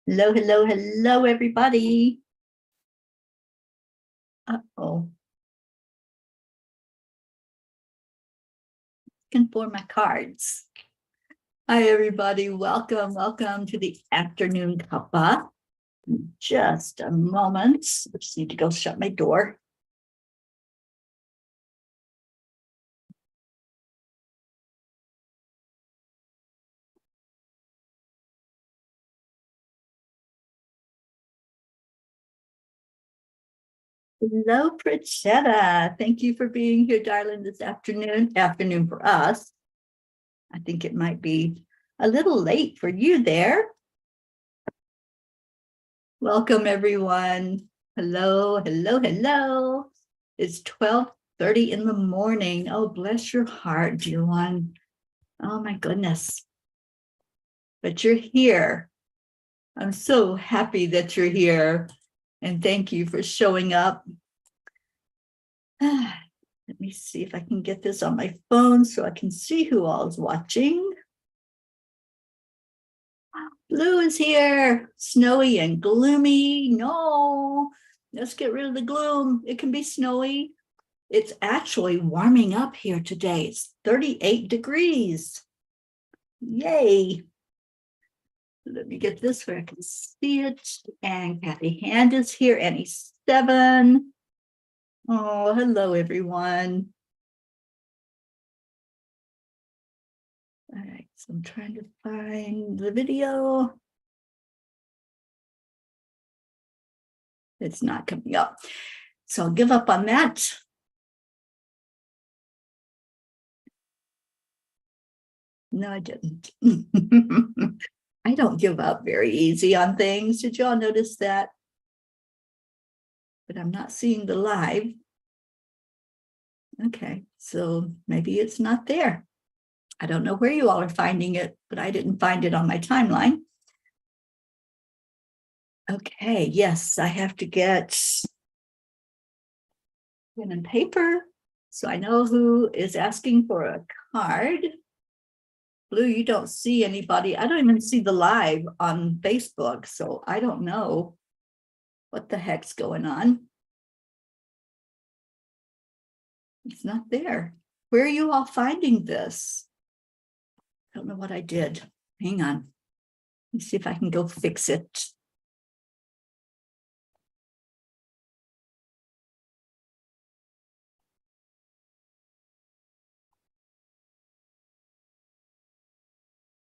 Hello, hello, hello, everybody. Uh-oh. Looking for my cards. Hi, everybody. Welcome to the afternoon cuppa. Just a moment. I just need to go shut my door. Hello, Pritchetta. Thank you for being here, darling, this afternoon. Afternoon for us. I think it might be a little late for you there. Welcome, everyone. Hello, hello, hello. It's 12:30 in the morning. Oh, bless your heart, dear one. Oh, my goodness. But you're here. I'm so happy that you're here. And thank you for showing up. Let me see if I can get this on my phone so I can see who all is watching. Blue is here. Snowy and gloomy. No, let's get rid of the gloom. It can be snowy. It's actually warming up here today. It's 38 degrees. Yay. Let me get this where I can see it. And Kathy Hand is here, Annie 7. Oh, hello, everyone. All right, so I'm trying to find the video. It's not coming up. So I'll give up on that. No, I didn't. I don't give up very easy on things. Did y'all notice that? But I'm not seeing the live. Okay, so maybe it's not there. I don't know where you all are finding it, but I didn't find it on my timeline. Okay, yes, I have to get pen and paper. So I know who is asking for a card. Blue, you don't see anybody. I don't even see the live on Facebook, so I don't know what the heck's going on. It's not there. Where are you all finding this? I don't know what I did. Hang on. Let me see if I can go fix it.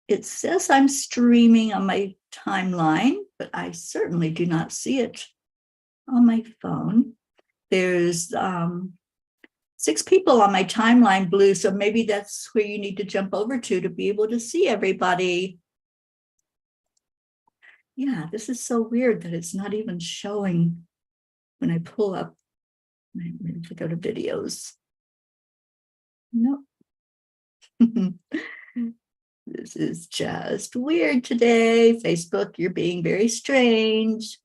It says I'm streaming on my timeline, but I certainly do not see it on my phone. There's 6 people on my timeline, Blue, so maybe that's where you need to jump over to be able to see everybody. Yeah, this is so weird that it's not even showing when I pull up. Maybe if I go to videos. Nope. This is just weird today. Facebook, you're being very strange.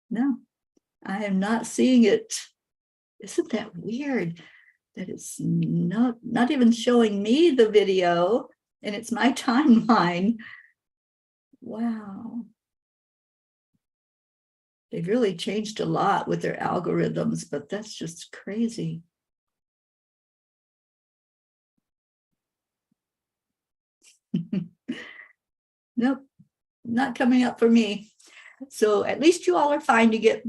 No, I am not seeing it. Isn't that weird that it's not even showing me the video and it's my timeline? Wow. They've really changed a lot with their algorithms, but that's just crazy. Nope, not coming up for me. So at least you all are finding it.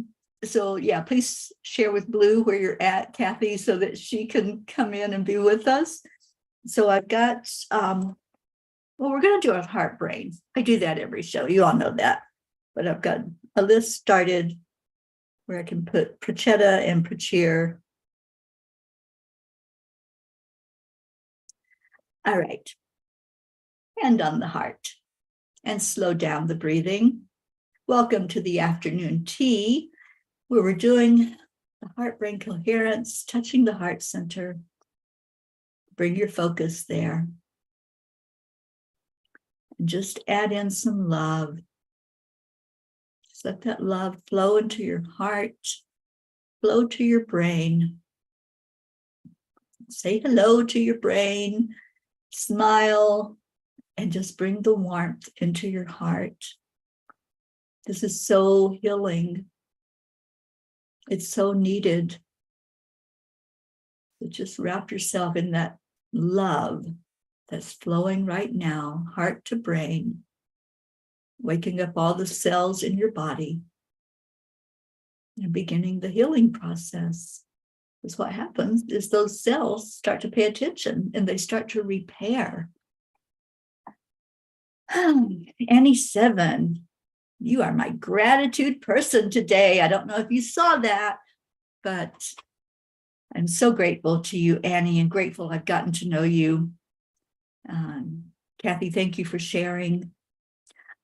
So yeah, please share with Blue where you're at, Kathy, so that she can come in and be with us. So I've got, well, we're going to do a heart brain. I do that every show. You all know that. But I've got a list started where I can put Pritchetta and Pritchir. All right. Hand on the heart and slow down the breathing. Welcome to the afternoon tea, where we're doing the heart brain coherence, touching the heart center. Bring your focus there. And just add in some love. Just let that love flow into your heart, flow to your brain. Say hello to your brain, smile, and just bring the warmth into your heart. This is so healing. It's so needed. So just wrap yourself in that love that's flowing right now, heart to brain, waking up all the cells in your body and beginning the healing process. Because what happens is those cells start to pay attention and they start to repair. Annie 7, you are my gratitude person today. I don't know if you saw that, but I'm so grateful to you, Annie, and grateful I've gotten to know you. Kathy, thank you for sharing.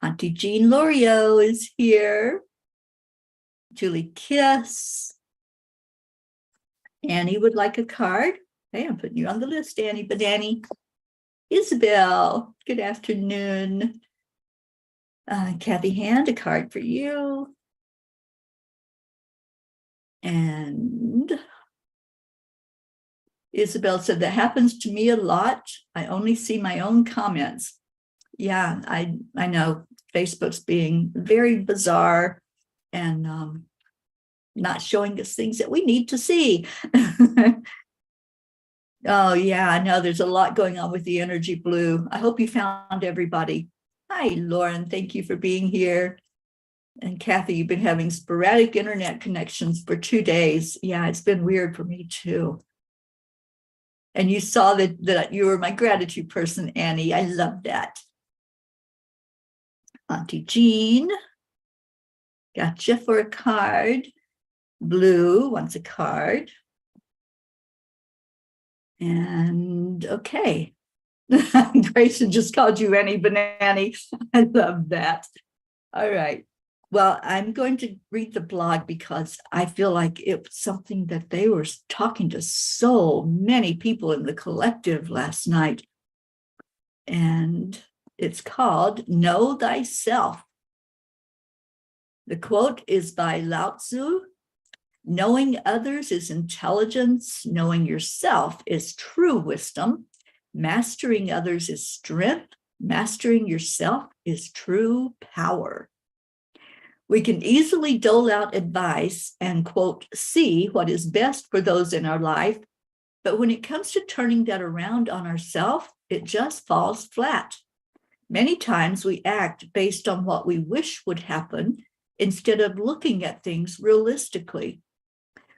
Auntie Jean Lorio is here. Julie Kiss. Annie would like a card. Hey, I'm putting you on the list, Annie. But Annie, Isabel, good afternoon. Kathy Hand, a card for you. And Isabel said, that happens to me a lot. I only see my own comments. Yeah, I know Facebook's being very bizarre and not showing us things that we need to see. Oh, yeah, I know there's a lot going on with the energy blue. I hope you found everybody. Hi, Lauren. Thank you for being here. And Kathy, you've been having sporadic internet connections for 2 days. Yeah, it's been weird for me too. And you saw that you were my gratitude person, Annie. I love that. Auntie Jean, gotcha for a card. Blue wants a card. And okay. Grayson just called you Annie Banani. I love that. All right. Well, I'm going to read the blog because I feel like it was something that they were talking to so many people in the collective last night. And it's called Know Thyself. The quote is by Lao Tzu. Knowing others is intelligence. Knowing yourself is true wisdom. Mastering others is strength. Mastering yourself is true power. We can easily dole out advice and, quote, see what is best for those in our life. But when it comes to turning that around on ourselves, it just falls flat. Many times we act based on what we wish would happen instead of looking at things realistically.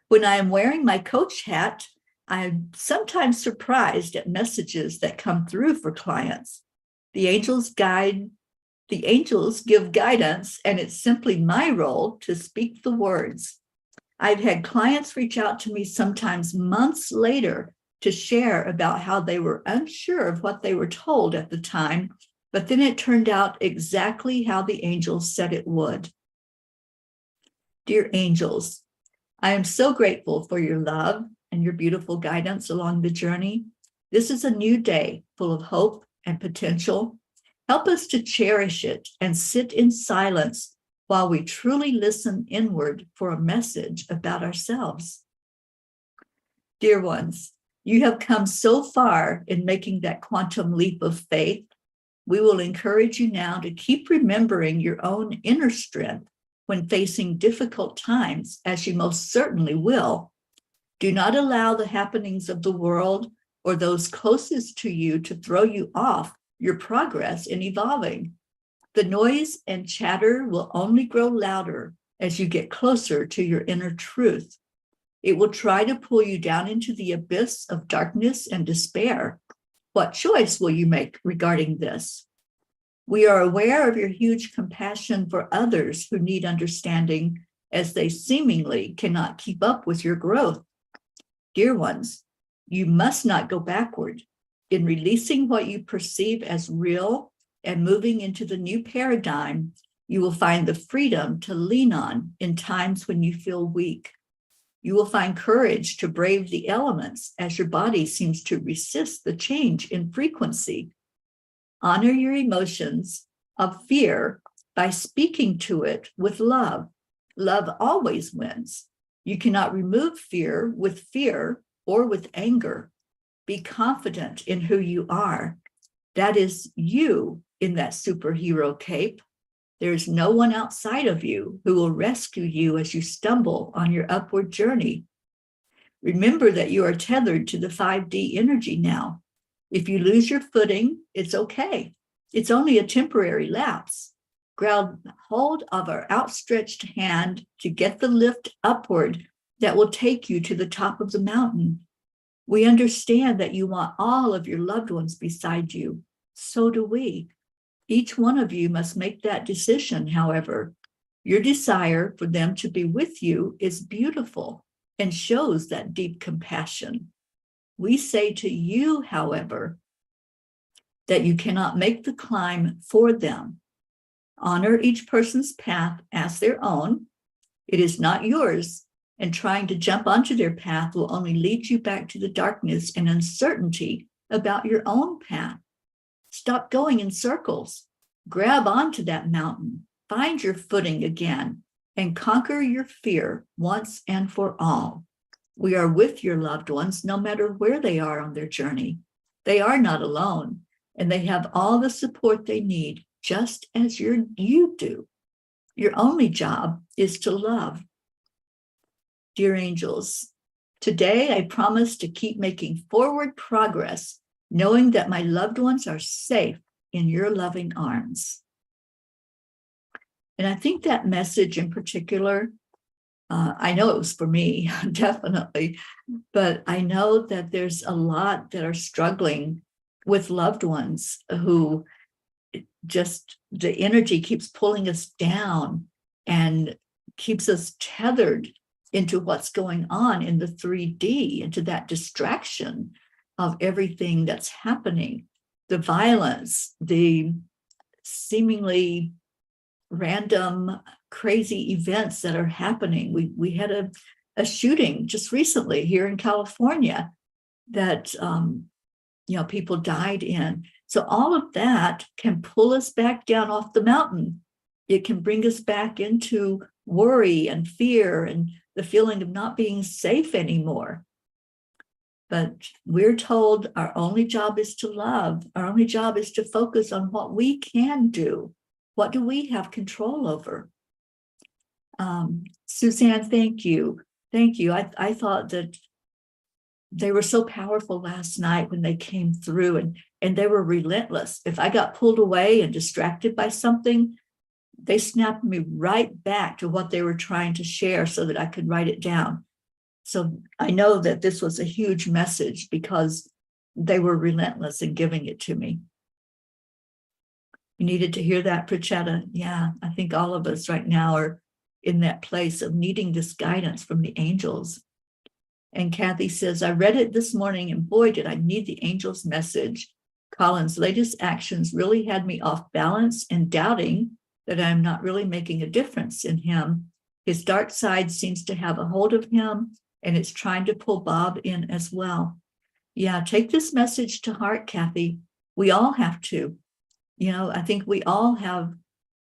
When I am wearing my coach hat, I'm sometimes surprised at messages that come through for clients. The angels give guidance, and it's simply my role to speak the words. I've had clients reach out to me sometimes months later to share about how they were unsure of what they were told at the time, but then it turned out exactly how the angels said it would. Dear angels, I am so grateful for your love and your beautiful guidance along the journey. This is a new day full of hope and potential. Help us to cherish it and sit in silence while we truly listen inward for a message about ourselves. Dear ones, you have come so far in making that quantum leap of faith. We will encourage you now to keep remembering your own inner strength when facing difficult times, as you most certainly will. Do not allow the happenings of the world or those closest to you to throw you off your progress in evolving. The noise and chatter will only grow louder as you get closer to your inner truth. It will try to pull you down into the abyss of darkness and despair. What choice will you make regarding this? We are aware of your huge compassion for others who need understanding as they seemingly cannot keep up with your growth. Dear ones, you must not go backward. In releasing what you perceive as real and moving into the new paradigm, you will find the freedom to lean on in times when you feel weak. You will find courage to brave the elements as your body seems to resist the change in frequency. Honor your emotions of fear by speaking to it with love. Love always wins. You cannot remove fear with fear or with anger. Be confident in who you are. That is you in that superhero cape. There's no one outside of you who will rescue you as you stumble on your upward journey. Remember that you are tethered to the 5D energy now. If you lose your footing, it's okay. It's only a temporary lapse. Grab hold of our outstretched hand to get the lift upward that will take you to the top of the mountain. We understand that you want all of your loved ones beside you. So do we. Each one of you must make that decision, however. Your desire for them to be with you is beautiful and shows that deep compassion. We say to you, however, that you cannot make the climb for them. Honor each person's path as their own. It is not yours, and trying to jump onto their path will only lead you back to the darkness and uncertainty about your own path. Stop going in circles. Grab onto that mountain. Find your footing again and conquer your fear once and for all. We are with your loved ones no matter where they are on their journey. They are not alone, and they have all the support they need, just as you do. Your only job is to love. Dear angels, today I promise to keep making forward progress, knowing that my loved ones are safe in your loving arms. And I think that message in particular, I know it was for me, definitely, but I know that there's a lot that are struggling with loved ones who just, the energy keeps pulling us down and keeps us tethered into what's going on in the 3D, into that distraction of everything that's happening, the violence, the seemingly random, crazy events that are happening. We had a shooting just recently here in California that people died in. So all of that can pull us back down off the mountain. It can bring us back into worry and fear and the feeling of not being safe anymore. But we're told our only job is to love. Our only job is to focus on what we can do. What do we have control over? Suzanne, thank you. Thank you. I thought that they were so powerful last night when they came through, and they were relentless. If I got pulled away and distracted by something, they snapped me right back to what they were trying to share so that I could write it down. So I know that this was a huge message because they were relentless in giving it to me. You needed to hear that, Prachetta. Yeah, I think all of us right now are in that place of needing this guidance from the angels. And Kathy says, I read it this morning and boy, did I need the angel's message. Colin's latest actions really had me off balance and doubting that I'm not really making a difference in him. His dark side seems to have a hold of him and it's trying to pull Bob in as well. Yeah, take this message to heart, Kathy. We all have to. I think we all have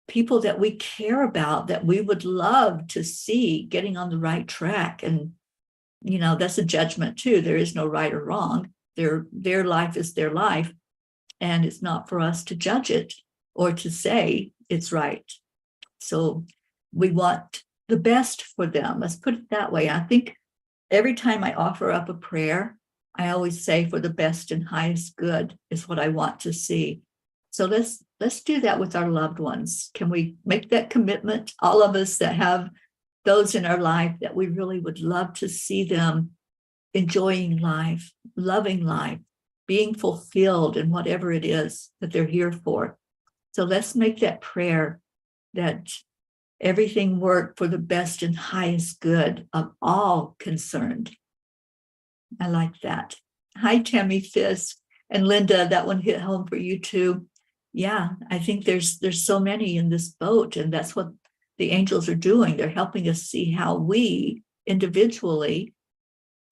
people that we care about that we would love to see getting on the right track. And, that's a judgment too. There is no right or wrong. Their life is their life. And it's not for us to judge it or to say it's right. So we want the best for them. Let's put it that way. I think every time I offer up a prayer, I always say for the best and highest good is what I want to see. So let's do that with our loved ones. Can we make that commitment? All of us that have those in our life that we really would love to see them enjoying life, loving life, being fulfilled in whatever it is that they're here for. So let's make that prayer that everything work for the best and highest good of all concerned. I like that. Hi, Tammy Fisk and Linda. That one hit home for you too. Yeah, I think there's so many in this boat, and that's what the angels are doing. They're helping us see how we individually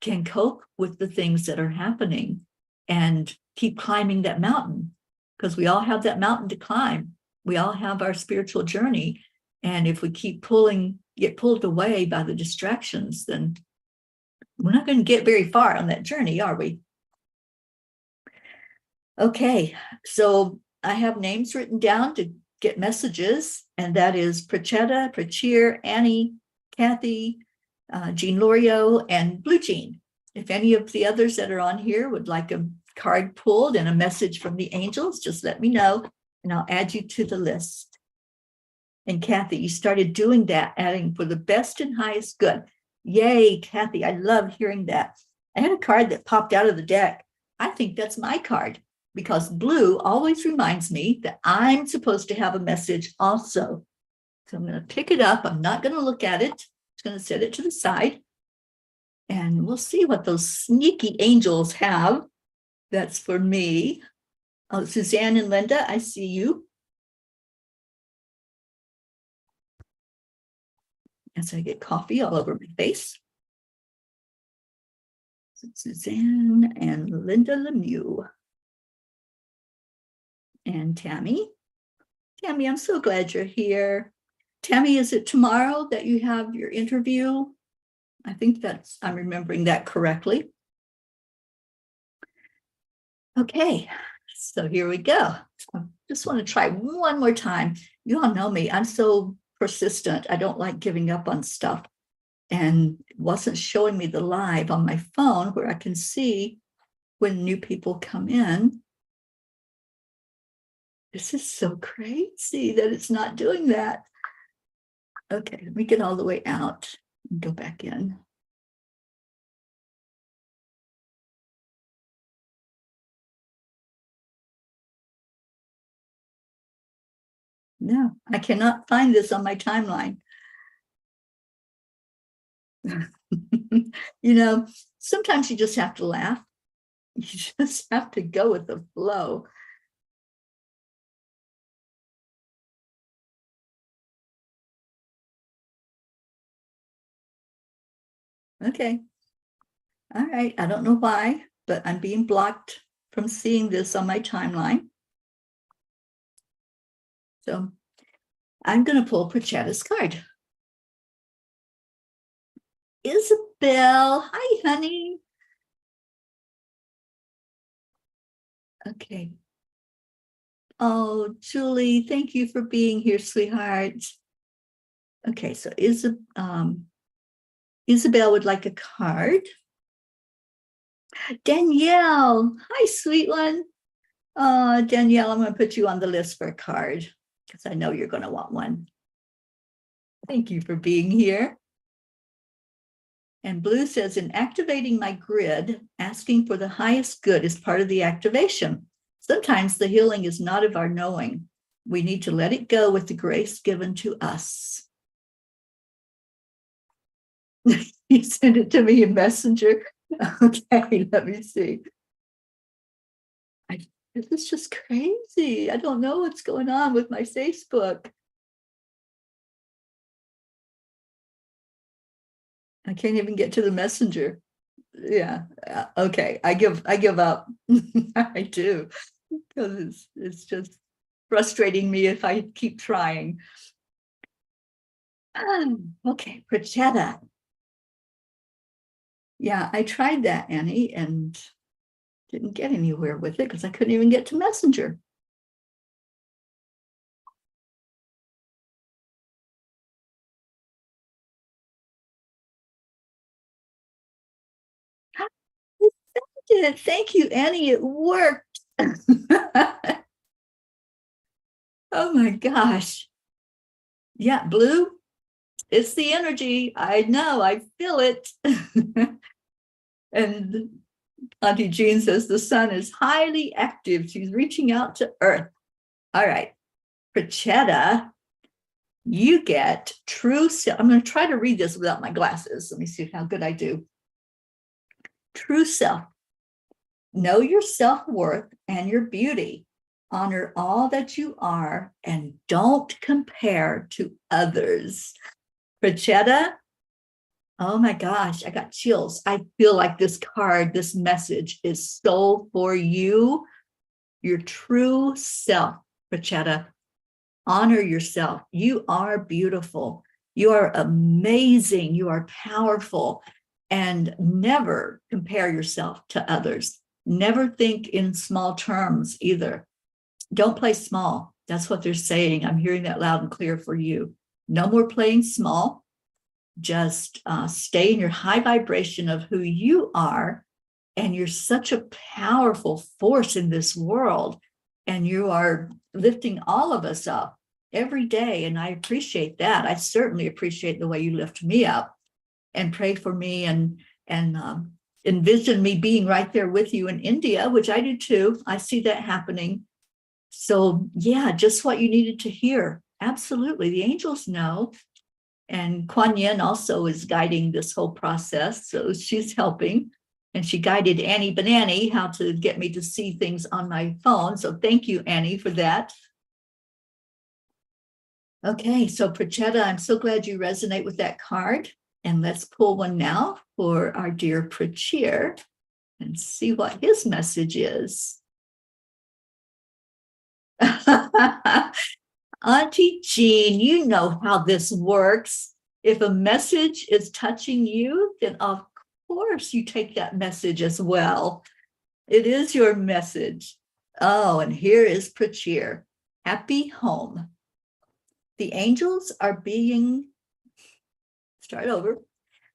can cope with the things that are happening and keep climbing that mountain, because we all have that mountain to climb. We all have our spiritual journey. And if we get pulled away by the distractions, then we're not going to get very far on that journey, are we? Okay, so I have names written down to get messages, and that is Prachetta, Prachir, Annie, Kathy, Jean Lorio, and Blue Jean. If any of the others that are on here would like a card pulled and a message from the angels, just let me know, and I'll add you to the list. And Kathy, you started doing that, adding for the best and highest good. Yay, Kathy, I love hearing that. I had a card that popped out of the deck. I think that's my card because blue always reminds me that I'm supposed to have a message also. So I'm going to pick it up. I'm not going to look at it. Just going to set it to the side. And we'll see what those sneaky angels have. That's for me. Oh, Suzanne and Linda, I see you. As I get coffee all over my face. Suzanne and Linda Lemieux. And Tammy. Tammy, I'm so glad you're here. Tammy, is it tomorrow that you have your interview? I think I'm remembering that correctly. Okay, so here we go. I just want to try one more time. You all know me. I'm so persistent. I don't like giving up on stuff. And it wasn't showing me the live on my phone where I can see when new people come in. This is so crazy that it's not doing that. Okay, let me get all the way out and go back in. No, I cannot find this on my timeline. You know, sometimes you just have to laugh. You just have to go with the flow. Okay. All right. I don't know why, but I'm being blocked from seeing this on my timeline. So I'm going to pull Prachetta's card. Isabel, hi, honey. Okay. Oh, Julie, thank you for being here, sweetheart. Okay, so Isabel would like a card. Danielle, hi, sweet one. Danielle, I'm going to put you on the list for a card because I know you're going to want one. Thank you for being here. And Blue says, in activating my grid, asking for the highest good is part of the activation. Sometimes the healing is not of our knowing. We need to let it go with the grace given to us. You sent it to me in Messenger. Okay, let me see. This is just crazy. I don't know what's going on with my Facebook. I can't even get to the Messenger. Yeah. Okay. I give up. I do, because it's just frustrating me if I keep trying. Okay, Prachetta. Yeah, I tried that, Annie, and didn't get anywhere with it because I couldn't even get to Messenger. It. Thank you, Annie. It worked. Oh my gosh. Yeah, Blue, it's the energy. I know, I feel it. And Auntie Jean says the sun is highly active. She's reaching out to Earth. All right, Prachetta, you get true self. I'm going to try to read this without my glasses. Let me see how good I do. True self. Know your self-worth and your beauty. Honor all that you are and don't compare to others. Prachetta, oh my gosh, I got chills. I feel like this card, this message is so for you, your true self, Prachetta. Honor yourself. You are beautiful. You are amazing. You are powerful. And never compare yourself to others. Never think in small terms either. Don't play small. That's what they're saying. I'm hearing that loud and clear for you. No more playing small. Just stay in your high vibration of who you are. And you're such a powerful force in this world. And you are lifting all of us up every day. And I appreciate that. I certainly appreciate the way you lift me up and pray for me and envision me being right there with you in India, which I do too. I see that happening. So yeah, just what you needed to hear. Absolutely. The angels know. And Kuan Yin also is guiding this whole process. So she's helping. And she guided Annie Banani how to get me to see things on my phone. So thank you, Annie, for that. Okay, so Prachetta, I'm so glad you resonate with that card. And let's pull one now for our dear Prachir and see what his message is. Auntie Jean, you know how this works. If a message is touching you, then of course you take that message as well. It is your message. Oh, and here is Prachir. Happy home. The angels are being, start over.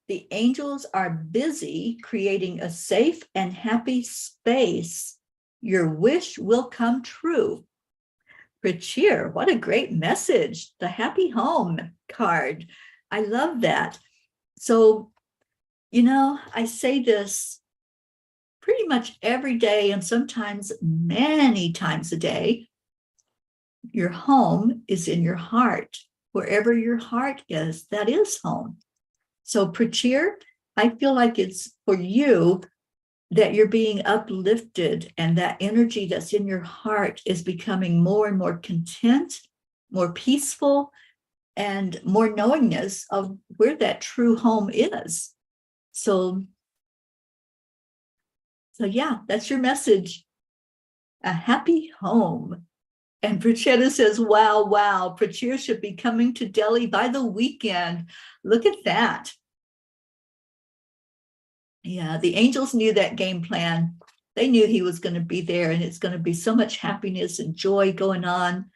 The angels are busy creating a safe and happy space. Your wish will come true. Prachir, what a great message. The happy home card. I love that. So, you know, I say this pretty much every day and sometimes many times a day. Your home is in your heart. Wherever your heart is, that is home. So, Prachir, I feel like it's for you that you're being uplifted and that energy that's in your heart is becoming more and more content, more peaceful, and more knowingness of where that true home is. So yeah, that's your message. A happy home. And Prachetta says, wow, wow, Prachir should be coming to Delhi by the weekend. Look at that. Yeah, the angels knew that game plan. They knew he was going to be there, and it's going to be so much happiness and joy going on.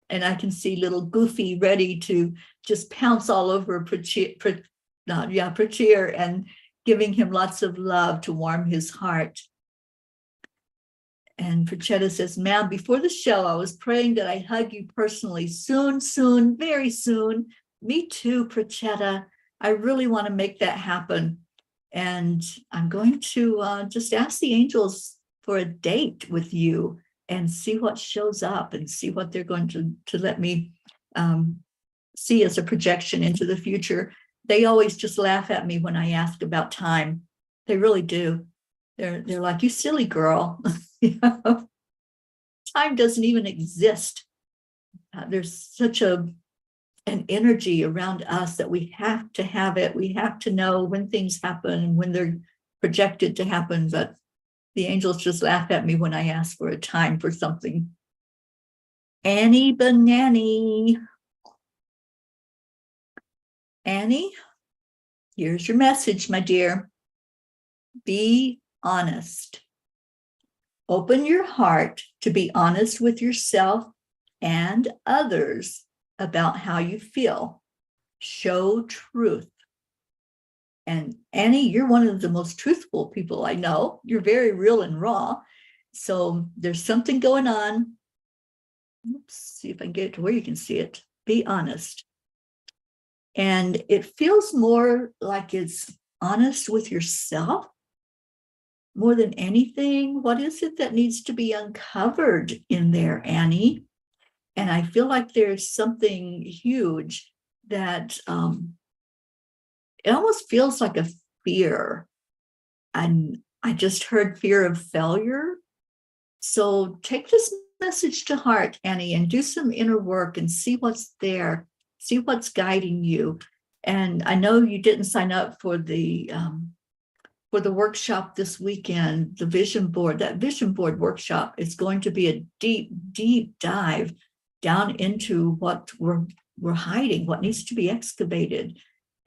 And I can see little Goofy ready to just pounce all over Prachir and giving him lots of love to warm his heart. And Prachetta says, ma'am, before the show, I was praying that I hug you personally soon, soon, very soon. Me too, Prachetta. I really want to make that happen. And I'm going to just ask the angels for a date with you and see what shows up and see what they're going to let me see as a projection into the future. They always just laugh at me when I ask about time. They really do. They're like, you silly girl. You know? Time doesn't even exist. There's such an energy around us that we have to have it. We have to know when things happen and when they're projected to happen. But the angels just laugh at me when I ask for a time for something. Annie Banani. Annie, here's your message, my dear. Be honest. Open your heart to be honest with yourself and others about how you feel. Show truth. And Annie, you're one of the most truthful people I know. You're very real and raw. So there's something going on. Let's see if I can get it to where you can see it. Be honest. And it feels more like it's honest with yourself more than anything. What is it that needs to be uncovered in there, Annie? And I feel like there's something huge that it almost feels like a fear. And I just heard fear of failure. So take this message to heart, Annie, and do some inner work and see what's there, see what's guiding you. And I know you didn't sign up for the workshop this weekend, the vision board. That vision board workshop is going to be a deep, deep dive down into what we're hiding, what needs to be excavated,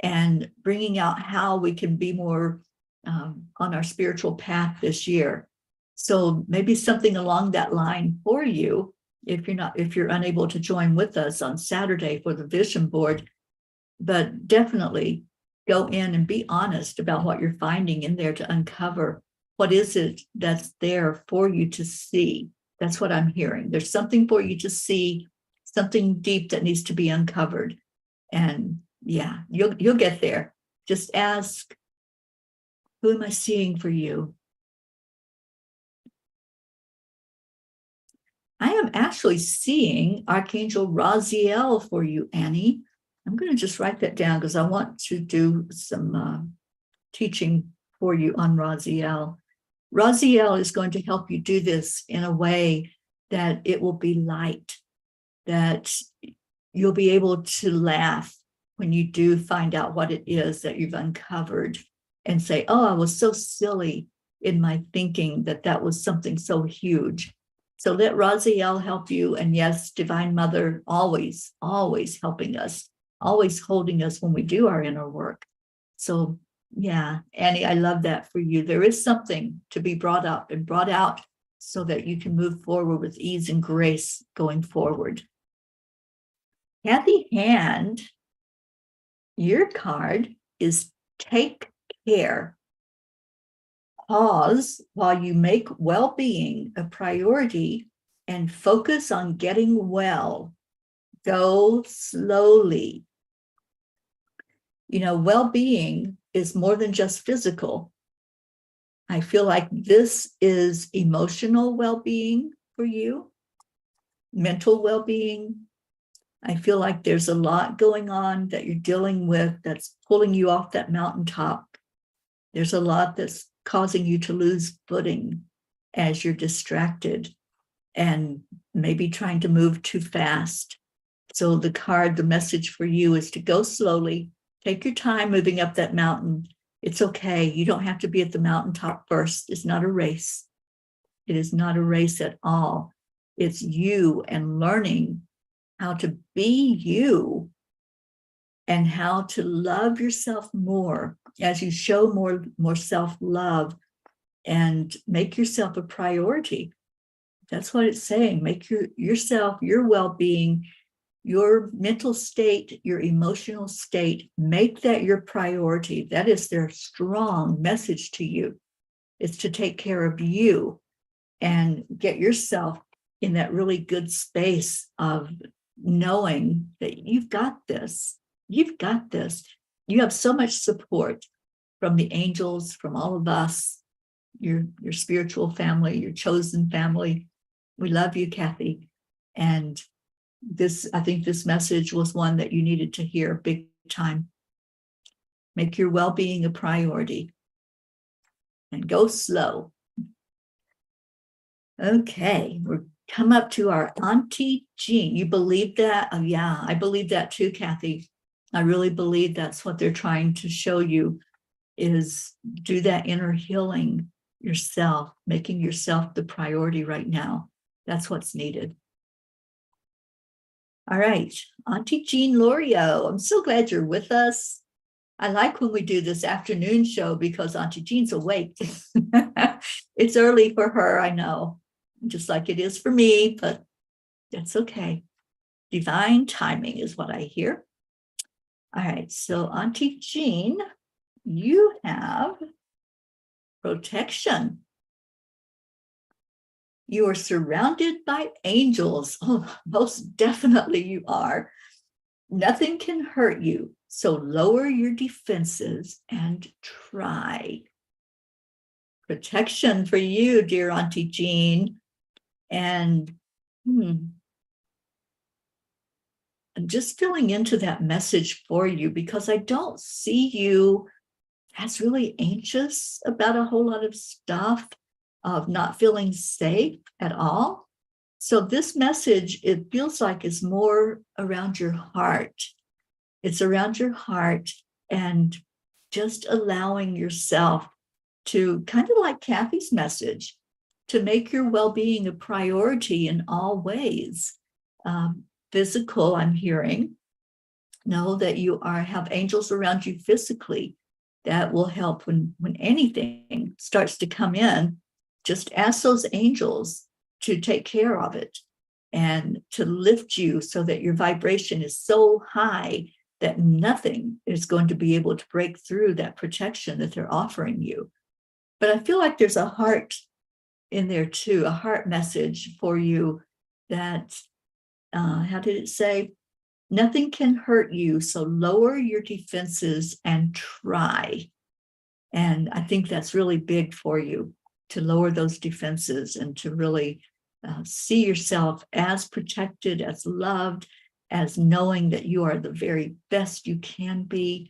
and bringing out how we can be more on our spiritual path this year. So maybe something along that line for you, if you're unable to join with us on Saturday for the vision board, but definitely go in and be honest about what you're finding in there to uncover what is it that's there for you to see. That's what I'm hearing. There's something for you to see, something deep that needs to be uncovered. And yeah, you'll get there. Just ask, who am I seeing for you? I am actually seeing Archangel Raziel for you, Annie. I'm going to just write that down because I want to do some teaching for you on Raziel. Raziel is going to help you do this in a way that it will be light, that you'll be able to laugh when you do find out what it is that you've uncovered and say, oh, I was so silly in my thinking that was something so huge. So let Raziel help you. And yes, Divine Mother, always, always helping us, always holding us when we do our inner work. So yeah, Annie, I love that for you. There is something to be brought up and brought out so that you can move forward with ease and grace going forward. Kathy Hand, your card is take care. Pause while you make well-being a priority and focus on getting well. Go slowly. You know, well-being is more than just physical. I feel like this is emotional well-being for you, mental well-being. I feel like there's a lot going on that you're dealing with that's pulling you off that mountaintop. There's a lot that's causing you to lose footing as you're distracted and maybe trying to move too fast. So the message for you is to go slowly, take your time moving up that mountain. It's okay. You don't have to be at the mountaintop first. It's not a race. It is not a race at all. It's you and learning how to be you and how to love yourself more as you show more self-love and make yourself a priority. That's what it's saying. Make yourself, your well-being, your mental state, your emotional state, make that your priority. That is their strong message to you. It's to take care of you and get yourself in that really good space of knowing that you've got this. You've got this. You have so much support from the angels, from all of us, your spiritual family, your chosen family. We love you, Kathy. And I think this message was one that you needed to hear big time. Make your well-being a priority and go slow. Okay, we're come up to our Auntie Jean. You believe that? Oh, yeah, I believe that too, Kathy. I really believe that's what they're trying to show you is do that inner healing yourself, making yourself the priority right now. That's what's needed. All right, Auntie Jean Lorio, I'm so glad you're with us. I like when we do this afternoon show because Auntie Jean's awake. It's early for her, I know, just like it is for me, but that's okay. Divine timing is what I hear. All right, so Auntie Jean, you have protection. You are surrounded by angels. Oh, most definitely you are. Nothing can hurt you, so lower your defenses and try. Protection for you, dear Auntie Jean. And I'm just filling into that message for you because I don't see you as really anxious about a whole lot of stuff, of not feeling safe at all. So this message, it feels like is more around your heart. It's around your heart and just allowing yourself to, kind of like Kathy's message, to make your well-being a priority in all ways. Physical, I'm hearing. Know that you have angels around you physically that will help when anything starts to come in. just ask those angels to take care of it and to lift you so that your vibration is so high that nothing is going to be able to break through that protection that they're offering you. But I feel like there's a heart in there too, a heart message for you that, how did it say? Nothing can hurt you, so lower your defenses and try. And I think that's really big for you, to lower those defenses and to really see yourself as protected, as loved, as knowing that you are the very best you can be.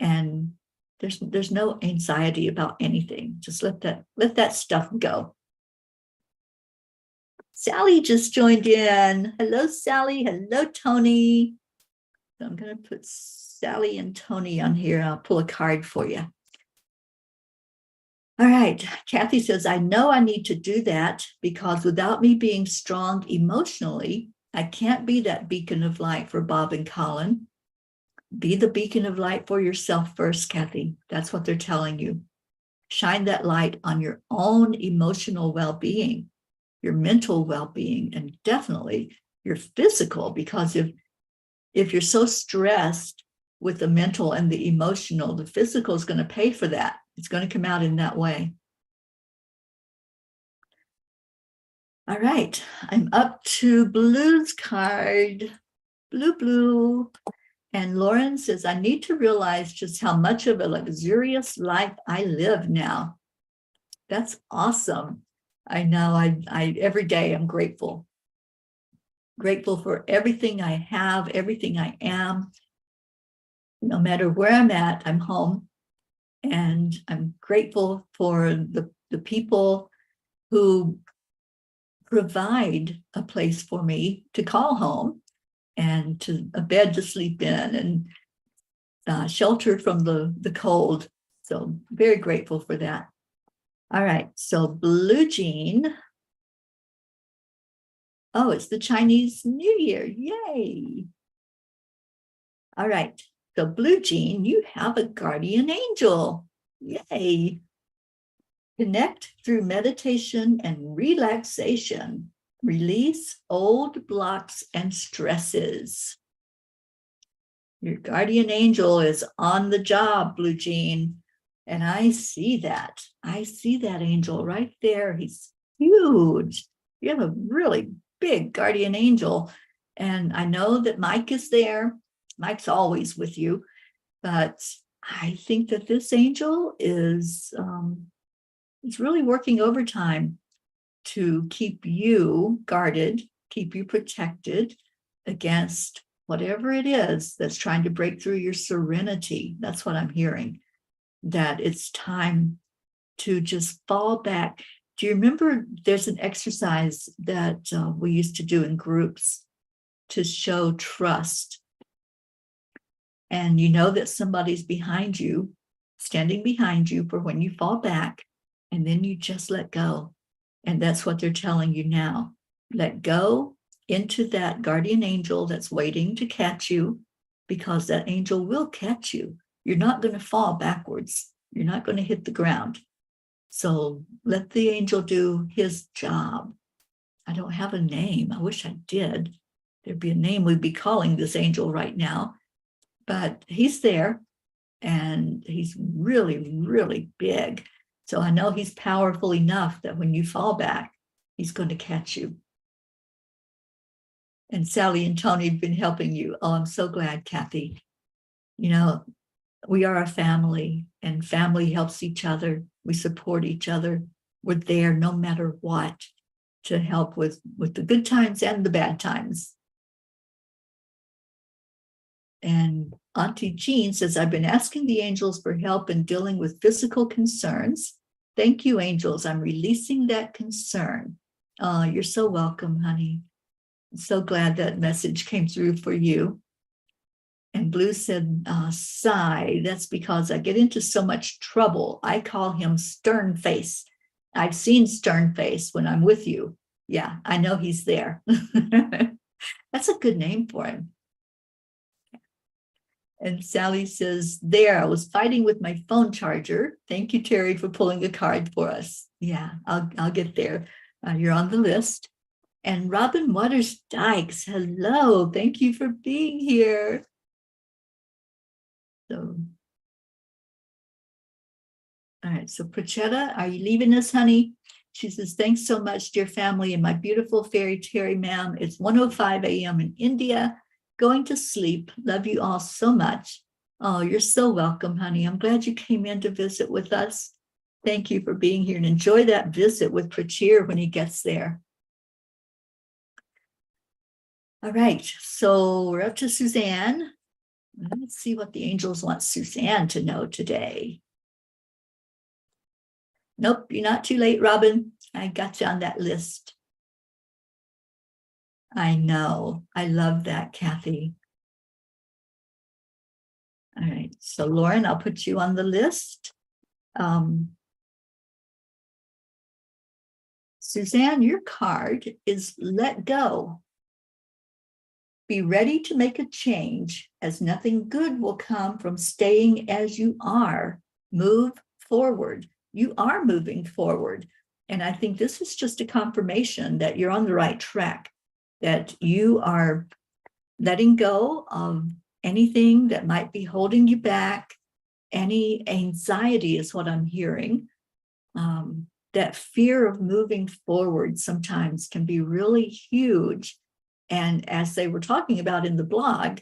And there's no anxiety about anything. Just let that stuff go. Sally just joined in. Hello, Sally. Hello, Tony. So I'm going to put Sally and Tony on here. I'll pull a card for you. All right. Kathy says, I know I need to do that because without me being strong emotionally, I can't be that beacon of light for Bob and Colin. Be the beacon of light for yourself first, Kathy. That's what they're telling you. Shine that light on your own emotional well-being, your mental well-being, and definitely your physical, because if you're so stressed with the mental and the emotional, the physical is going to pay for that. It's going to come out in that way. All right, I'm up to Blue's card. Blue. And Lauren says, I need to realize just how much of a luxurious life I live now. That's awesome. I know I every day I'm grateful. Grateful for everything I have, everything I am. No matter where I'm at, I'm home. And I'm grateful for the people who provide a place for me to call home and to a bed to sleep in and shelter from the cold. So very grateful for that. All right, so Blue Jean. Oh, it's the Chinese New Year. Yay. All right, so Blue Jean, you have a guardian angel. Yay. Connect through meditation and relaxation. Release old blocks and stresses. Your guardian angel is on the job, Blue Jean. And I see that. I see that angel right there. He's huge. You have a really big guardian angel. And I know that Mike is there. Mike's always with you. But I think that this angel is really working overtime to keep you guarded, keep you protected against whatever it is that's trying to break through your serenity. That's what I'm hearing, that it's time to just fall back. Do you remember there's an exercise that we used to do in groups to show trust? And you know that somebody's behind you, standing behind you for when you fall back, and then you just let go. And that's what they're telling you now. Let go into that guardian angel that's waiting to catch you, because that angel will catch you. You're not going to fall backwards. You're not going to hit the ground. So let the angel do his job. I don't have a name. I wish I did. There'd be a name we'd be calling this angel right now. But he's there, and he's really, really big. So I know he's powerful enough that when you fall back, he's going to catch you. And Sally and Tony have been helping you. Oh, I'm so glad, Kathy. You know, we are a family, and family helps each other. We support each other. We're there no matter what to help with the good times and the bad times. And Auntie Jean says, I've been asking the angels for help in dealing with physical concerns. Thank you, angels. I'm releasing that concern. Oh, you're so welcome, honey. I'm so glad that message came through for you. And Blue said, sigh. That's because I get into so much trouble. I call him Stern Face. I've seen Stern Face when I'm with you. Yeah, I know he's there. That's a good name for him. And Sally says, there, I was fighting with my phone charger. Thank you, Teri, for pulling a card for us. Yeah, I'll get there. You're on the list. And Robin Waters Dykes, hello. Thank you for being here. So, all right, so Prachetta, are you leaving us, honey? She says, thanks so much, dear family, and my beautiful fairy Teri, ma'am. It's 1:05 a.m. in India. Going to sleep. Love you all so much. Oh, you're so welcome, honey. I'm glad you came in to visit with us. Thank you for being here, and enjoy that visit with Prachir when he gets there. All right, so we're up to Suzanne. Let's see what the angels want Suzanne to know today. Nope, you're not too late, Robin. I got you on that list. I know. I love that, Kathy. All right, so Lauren, I'll put you on the list. Suzanne, your card is let go. Be ready to make a change, as nothing good will come from staying as you are. Move forward. You are moving forward. And I think this is just a confirmation that you're on the right track, that you are letting go of anything that might be holding you back. Any anxiety is what I'm hearing. That fear of moving forward sometimes can be really huge. And as they were talking about in the blog,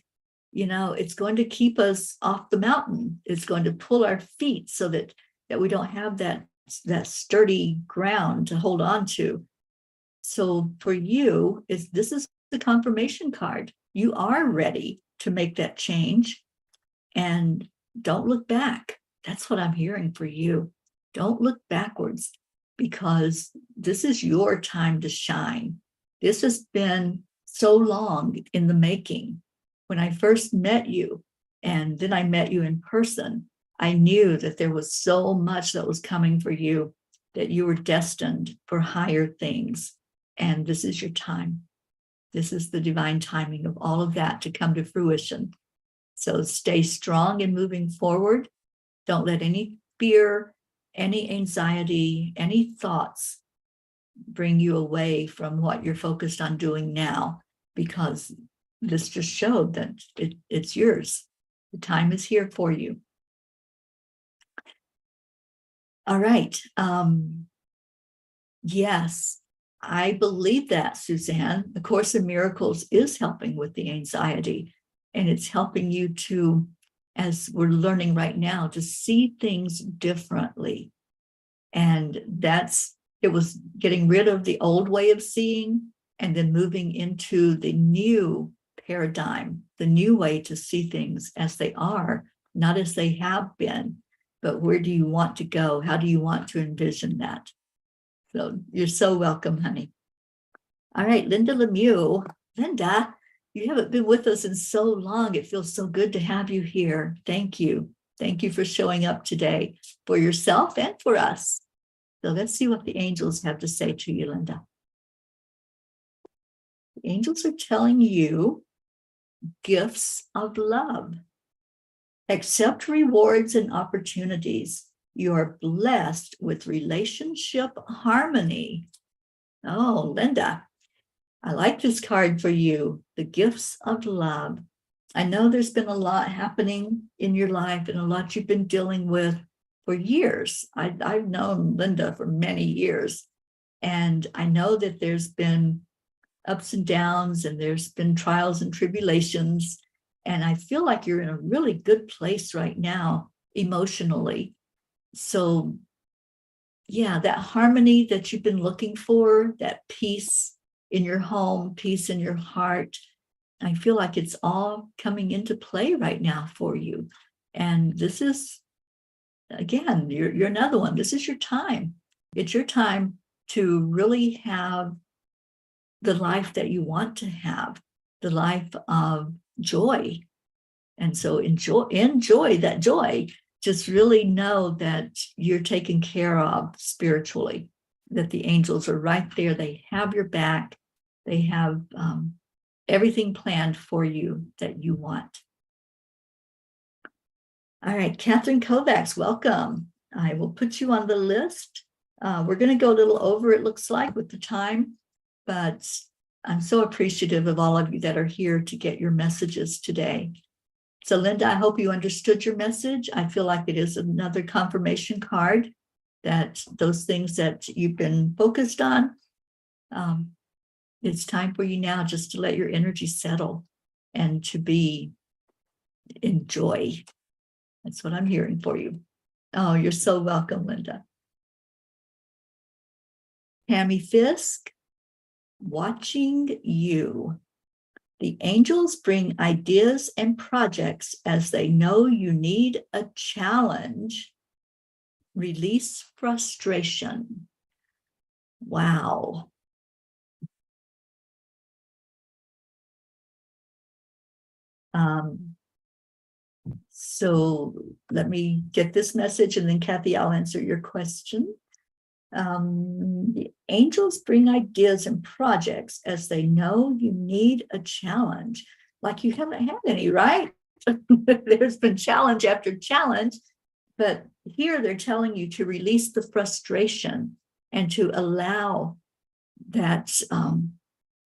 you know, it's going to keep us off the mountain. It's going to pull our feet so that we don't have that sturdy ground to hold on to. So for you, this is the confirmation card. You are ready to make that change, and don't look back. That's what I'm hearing for you. Don't look backwards, because this is your time to shine. This has been so long in the making. When I first met you, and then I met you in person, I knew that there was so much that was coming for you, that you were destined for higher things. And this is your time. This is the divine timing of all of that to come to fruition. So stay strong in moving forward. Don't let any fear, any anxiety, any thoughts bring you away from what you're focused on doing now, because this just showed that it's yours. The time is here for you. All right. Yes, I believe that, Suzanne. The Course in Miracles is helping with the anxiety, and it's helping you to, as we're learning right now, to see things differently. And it was getting rid of the old way of seeing and then moving into the new paradigm, the new way to see things as they are, not as they have been, but where do you want to go? How do you want to envision that? So you're so welcome, honey. All right, Linda Lemieux. Linda, you haven't been with us in so long. It feels so good to have you here. Thank you. Thank you for showing up today for yourself and for us. So let's see what the angels have to say to you, Linda. The angels are telling you gifts of love. Accept rewards and opportunities. You are blessed with relationship harmony. Oh, Linda, I like this card for you, the gifts of love. I know there's been a lot happening in your life and a lot you've been dealing with for years. I've known Linda for many years, and I know that there's been ups and downs, and there's been trials and tribulations, and I feel like you're in a really good place right now emotionally. So yeah, that harmony that you've been looking for, that peace in your home, peace in your heart, I feel like it's all coming into play right now for you. And this is, again, you're another one. This is your time. It's your time to really have the life that you want to have, the life of joy. And so enjoy that joy. Just really know that you're taken care of spiritually, that the angels are right there. They have your back. They have everything planned for you that you want. All right, Catherine Kovacs, welcome. I will put you on the list. We're going to go a little over, it looks like, with the time, but I'm so appreciative of all of you that are here to get your messages today. So Linda, I hope you understood your message. I feel like it is another confirmation card that those things that you've been focused on, it's time for you now just to let your energy settle and to be in joy. That's what I'm hearing for you. Oh, you're so welcome, Linda. Tammy Fisk, watching you. The angels bring ideas and projects as they know you need a challenge. Release frustration. Wow. So let me get this message, and then Kathy, I'll answer your question. The angels bring ideas and projects as they know you need a challenge. Like you haven't had any, right? There's been challenge after challenge, but here they're telling you to release the frustration and to allow that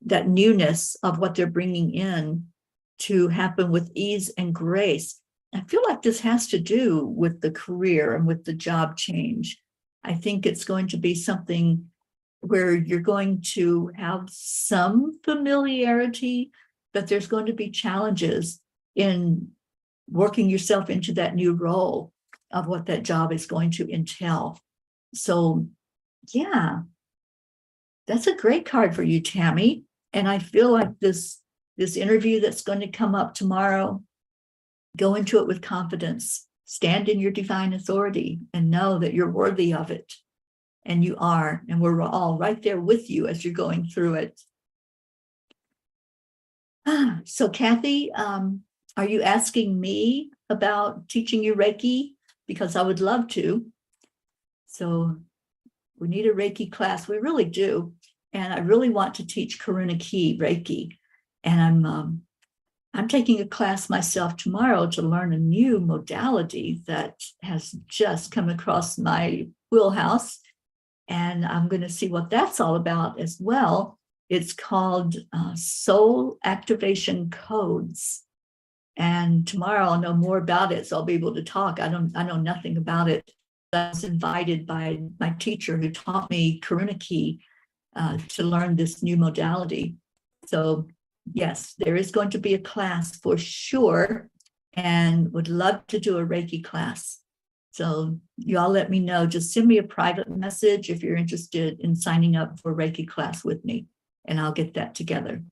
that newness of what they're bringing in to happen with ease and grace. I feel like this has to do with the career and with the job change. I think it's going to be something where you're going to have some familiarity, but there's going to be challenges in working yourself into that new role of what that job is going to entail. So, yeah, that's a great card for you, Tammy. And I feel like this interview that's going to come up tomorrow, go into it with confidence, stand in your divine authority, and know that you're worthy of it. And you are, and we're all right there with you as you're going through it. So Kathy, are you asking me about teaching you Reiki? Because I would love to. So we need a Reiki class. We really do. And I really want to teach Karuna Ki Reiki. And I'm taking a class myself tomorrow to learn a new modality that has just come across my wheelhouse. And I'm going to see what that's all about as well. It's called Soul Activation Codes. And tomorrow I'll know more about it, so I'll be able to talk. I know nothing about it. I was invited by my teacher who taught me Karuna Ki to learn this new modality. So yes, there is going to be a class for sure, and would love to do a Reiki class. So you all let me know. Just send me a private message if you're interested in signing up for a Reiki class with me, and I'll get that together.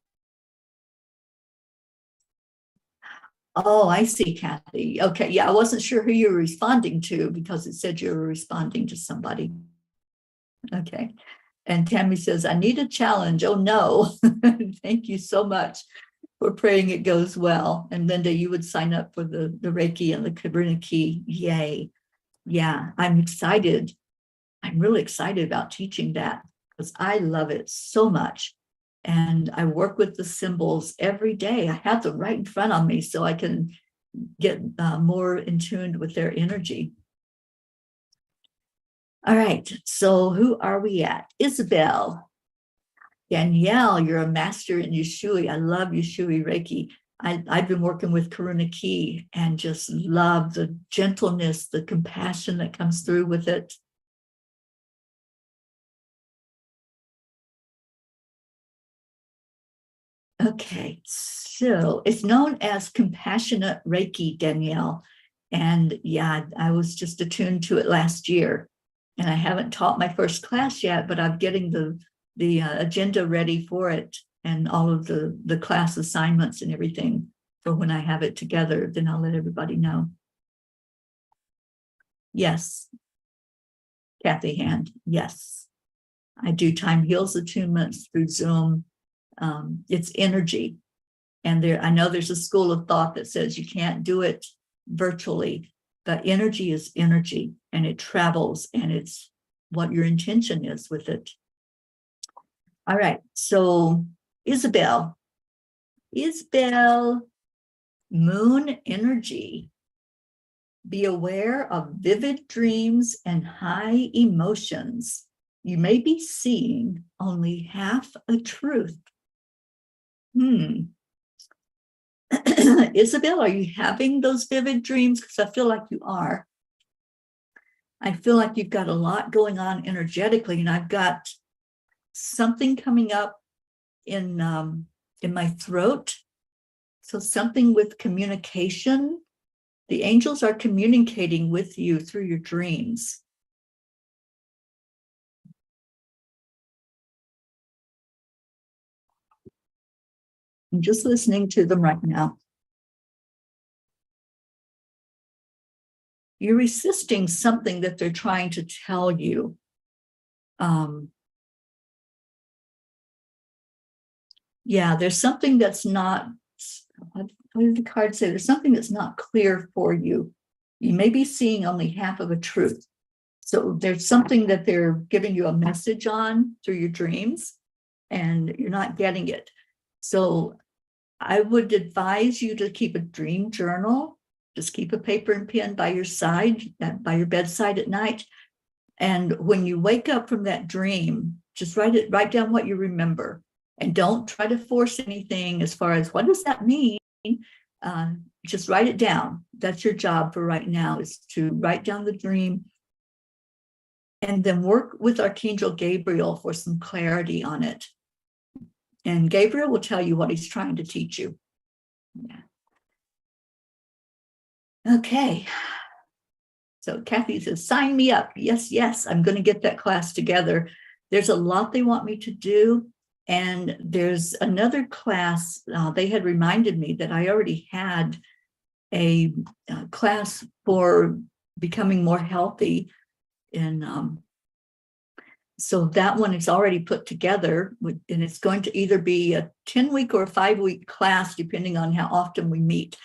Oh, I see, Kathy. Okay, yeah, I wasn't sure who you were responding to because it said you were responding to somebody. Okay. And Tammy says, I need a challenge. Oh, no. Thank you so much for praying it goes well. And Linda, you would sign up for the Reiki and the Karuna Ki. Yay. Yeah, I'm excited. I'm really excited about teaching that because I love it so much. And I work with the symbols every day. I have them right in front of me so I can get more in tune with their energy. All right, so who are we at? Isabel. Danielle, you're a master in Yushui. I love Yushui Reiki. I've been working with Karuna Ki and just love the gentleness, the compassion that comes through with it. Okay, so it's known as compassionate Reiki, Danielle. And yeah, I was just attuned to it last year. And I haven't taught my first class yet, but I'm getting the agenda ready for it and all of the class assignments and everything for when I have it together. Then I'll let everybody know. Yes, Kathy Hand. Yes, I do time heals attunements through Zoom. It's energy. And I know there's a school of thought that says you can't do it virtually, but energy is energy and it travels, and it's what your intention is with it. All right. So Isabel, moon energy. Be aware of vivid dreams and high emotions. You may be seeing only half a truth. Isabel, are you having those vivid dreams? Because I feel like you are. I feel like you've got a lot going on energetically, and I've got something coming up in my throat. So something with communication. The angels are communicating with you through your dreams. I'm just listening to them right now. You're resisting something that they're trying to tell you. Yeah, there's something that's not, what did the card say? There's something that's not clear for you. You may be seeing only half of a truth. So there's something that they're giving you a message on through your dreams, and you're not getting it. So I would advise you to keep a dream journal. Just keep a paper and pen by your side, by your bedside at night. And when you wake up from that dream, just write down what you remember. And don't try to force anything as far as what does that mean? Just write it down. That's your job for right now, is to write down the dream and then work with Archangel Gabriel for some clarity on it. And Gabriel will tell you what he's trying to teach you. Yeah. Okay. So Kathy says, sign me up. Yes, yes, I'm going to get that class together. There's a lot they want me to do. And there's another class. They had reminded me that I already had a class for becoming more healthy. And so that one is already put together, and it's going to either be a 10-week or a 5-week class, depending on how often we meet.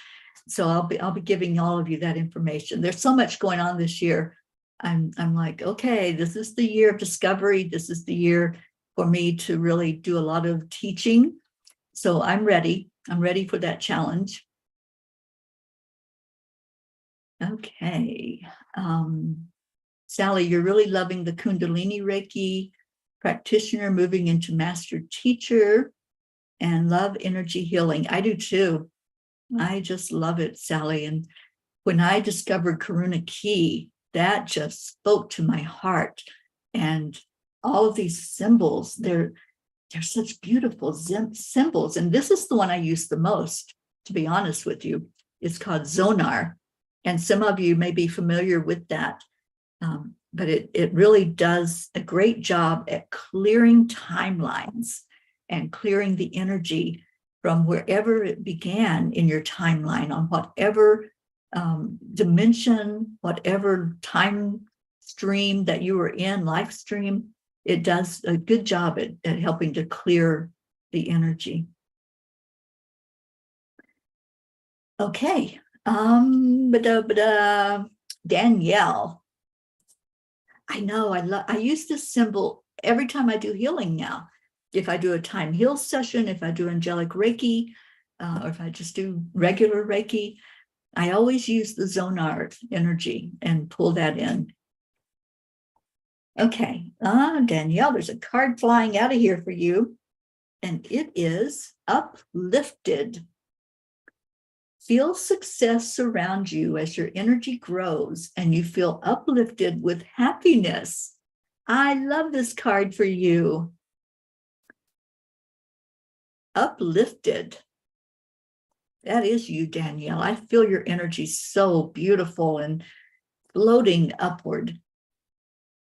So I'll be giving all of you that information. There's so much going on this year. I'm like, okay, this is the year of discovery. This is the year for me to really do a lot of teaching. So I'm ready. I'm ready for that challenge. Okay. Sally, you're really loving the Kundalini Reiki practitioner, moving into master teacher, and love energy healing. I do too. I just love it, Sally. And when I discovered Karuna Key, that just spoke to my heart. And all of these symbols, they're such beautiful symbols. And this is the one I use the most, to be honest with you. It's called Zonar. And some of you may be familiar with that. But it really does a great job at clearing timelines and clearing the energy from wherever it began in your timeline, on whatever dimension, whatever time stream that you were in, life stream. It does a good job at helping to clear the energy. Okay. Danielle. I know, I use this symbol every time I do healing now. If I do a time heal session, if I do angelic Reiki, or if I just do regular Reiki, I always use the Zonar energy and pull that in. Okay, Danielle, there's a card flying out of here for you, and it is uplifted. Feel success surround you as your energy grows and you feel uplifted with happiness. I love this card for you. Uplifted. That is you, Danielle. I feel your energy so beautiful and floating upward.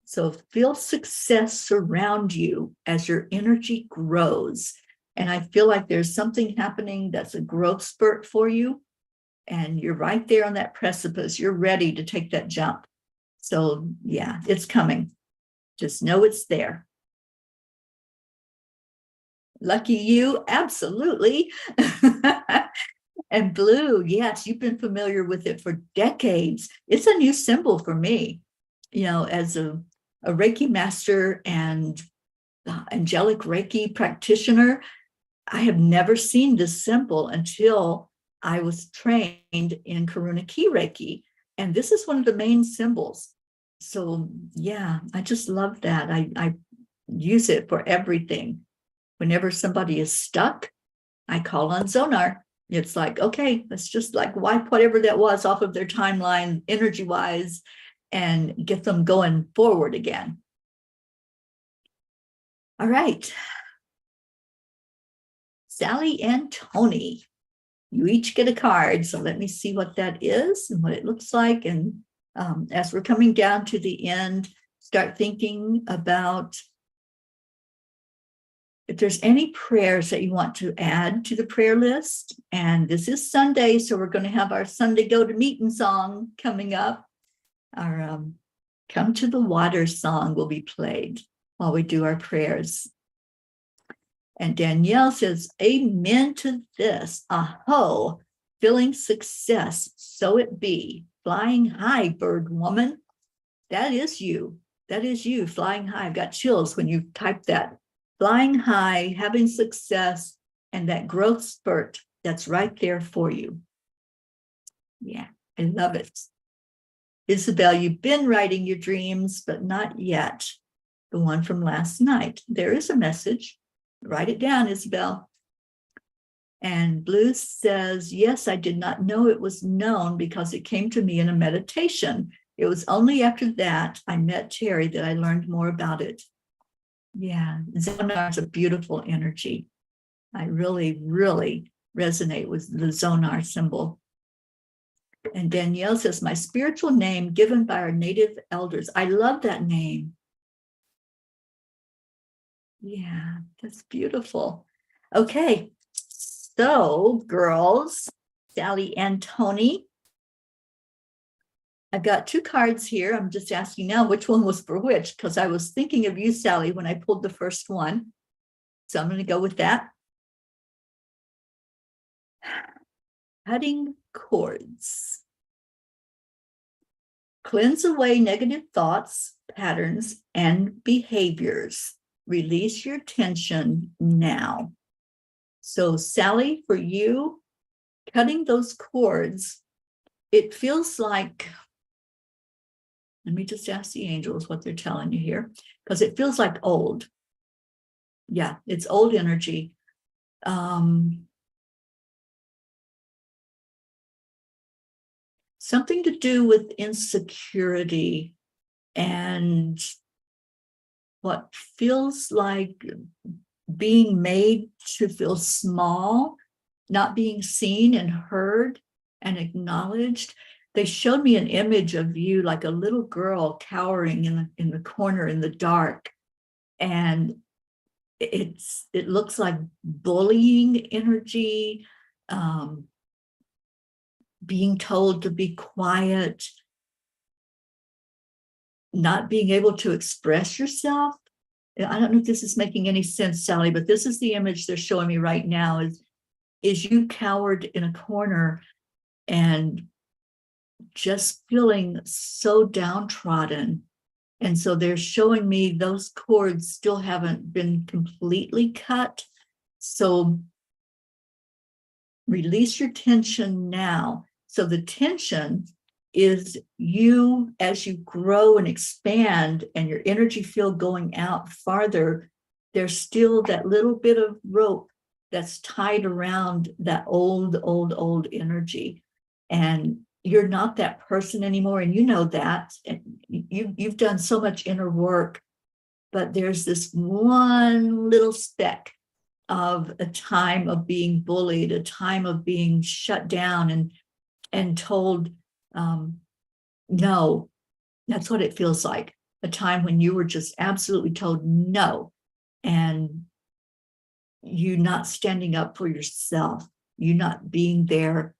So feel success surround you as your energy grows. And I feel like there's something happening that's a growth spurt for you. And you're right there on that precipice. You're ready to take that jump. So yeah, it's coming. Just know it's there. Lucky you, absolutely. And blue, yes, you've been familiar with it for decades. It's a new symbol for me. You know, as a Reiki master and angelic Reiki practitioner, I have never seen this symbol until I was trained in Karuna Key Reiki. And this is one of the main symbols. So yeah, I just love that. I use it for everything. Whenever somebody is stuck, I call on Zonar. It's like, okay, let's just like wipe whatever that was off of their timeline energy wise and get them going forward again. All right. Sally and Tony, you each get a card. So let me see what that is and what it looks like. And as we're coming down to the end, start thinking about if there's any prayers that you want to add to the prayer list. And this is Sunday, so we're going to have our Sunday Go to Meeting song coming up. Our Come to the Water song will be played while we do our prayers. And Danielle says, amen to this. Aho, feeling success, so it be. Flying high, bird woman. That is you. That is you, flying high. I've got chills when you type that. Flying high, having success, and that growth spurt that's right there for you. Yeah, I love it. Isabel, you've been writing your dreams, but not yet. The one from last night. There is a message. Write it down, Isabel. And Blue says, yes, I did not know it was known because it came to me in a meditation. It was only after that I met Teri that I learned more about it. Yeah, Zonar is a beautiful energy. I really, really resonate with the Zonar symbol. And Danielle says, my spiritual name given by our native elders. I love that name. Yeah, that's beautiful. Okay, so girls, Sally and Tony, I've got two cards here. I'm just asking now which one was for which, because I was thinking of you, Sally, when I pulled the first one. So I'm going to go with that. Cutting cords. Cleanse away negative thoughts, patterns, and behaviors. Release your tension now. So Sally, for you, cutting those cords, it feels like, let me just ask the angels what they're telling you here, because it feels like old. Yeah, it's old energy. Something to do with insecurity and what feels like being made to feel small, not being seen and heard and acknowledged. They showed me an image of you like a little girl cowering in the corner in the dark. And it looks like bullying energy, being told to be quiet, not being able to express yourself. I don't know if this is making any sense, Sally, but this is the image they're showing me right now is you cowered in a corner and just feeling so downtrodden. And so they're showing me those cords still haven't been completely cut. So release your tension now. So the tension is you as you grow and expand and your energy field going out farther, there's still that little bit of rope that's tied around that old energy. And you're not that person anymore. And you know that. And you've done so much inner work, but there's this one little speck of a time of being bullied, a time of being shut down and told, no. That's what it feels like. A time when you were just absolutely told no, and you not standing up for yourself, you not being there,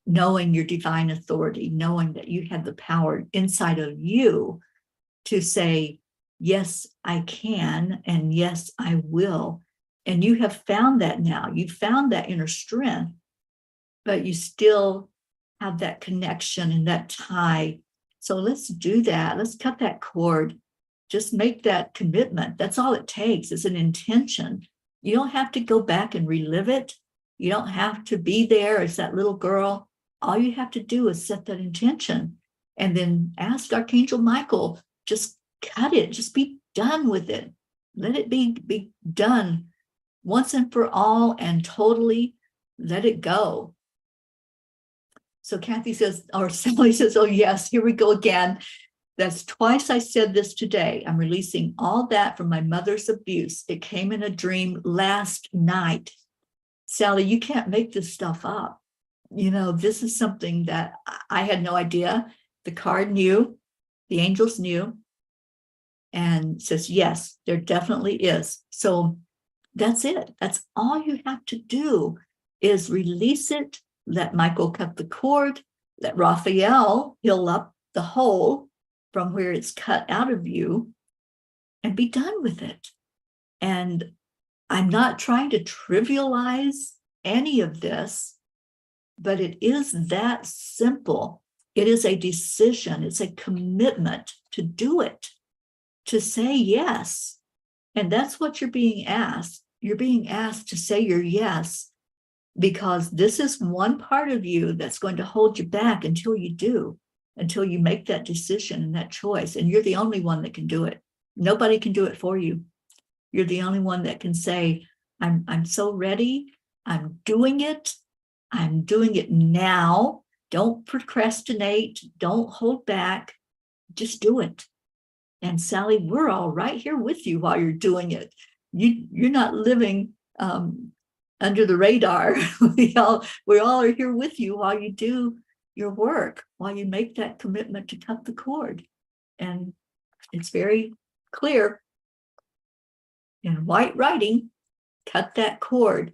knowing your divine authority, knowing that you had the power inside of you to say, yes, I can, and yes, I will. And you have found that now. You found that inner strength, but you still have that connection and that tie. So let's do that. Let's cut that cord. Just make that commitment. That's all it takes is an intention. You don't have to go back and relive it. You don't have to be there as that little girl. All you have to do is set that intention And then ask Archangel Michael, just cut it, just be done with it. Let it be done once and for all, and totally let it go. So Kathy says, or Sally says, oh yes, here we go again. That's twice I said this today. I'm releasing all that from my mother's abuse. It came in a dream last night. Sally, you can't make this stuff up. You know, this is something that I had no idea. The card knew, the angels knew, and says, yes, there definitely is. So that's it. That's all you have to do is release it. Let Michael cut the cord. Let Raphael heal up the hole from where it's cut out of you, and be done with it. And I'm not trying to trivialize any of this, but it is that simple. It is a decision. It's a commitment to do it, to say yes. And that's what you're being asked. You're being asked to say your yes, because this is one part of you that's going to hold you back until you do, until you make that decision and that choice. And you're the only one that can do it. Nobody can do it for you. You're the only one that can say, I'm so ready. I'm doing it. I'm doing it now. Don't procrastinate. Don't hold back. Just do it. And Sally, we're all right here with you while you're doing it. You're not living under the radar. we all are here with you while you do your work, while you make that commitment to cut the cord. And it's very clear in white writing, cut that cord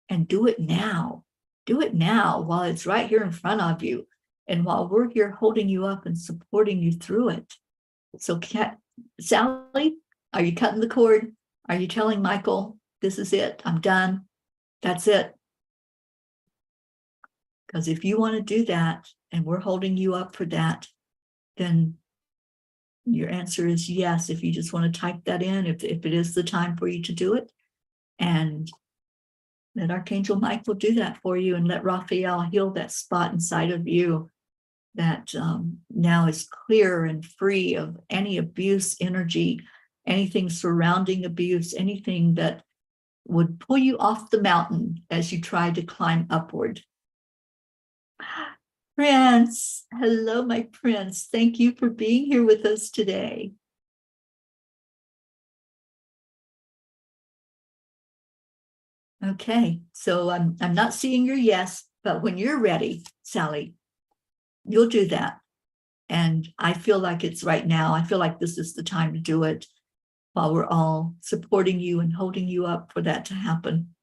and do it now. Do it now while it's right here in front of you, and while we're here holding you up and supporting you through it. So Sally, are you cutting the cord? Are you telling Michael, this is it, I'm done, that's it? Because if you want to do that and we're holding you up for that, then your answer is yes. If you just want to type that in, if it is the time for you to do it, and let Archangel Michael do that for you, and let Raphael heal that spot inside of you that now is clear and free of any abuse energy, anything surrounding abuse, anything that would pull you off the mountain as you try to climb upward. Prince, hello, my prince. Thank you for being here with us today. Okay, so I'm not seeing your yes, but when you're ready, Sally, you'll do that. And I feel like it's right now. I feel like this is the time to do it, while we're all supporting you and holding you up for that to happen.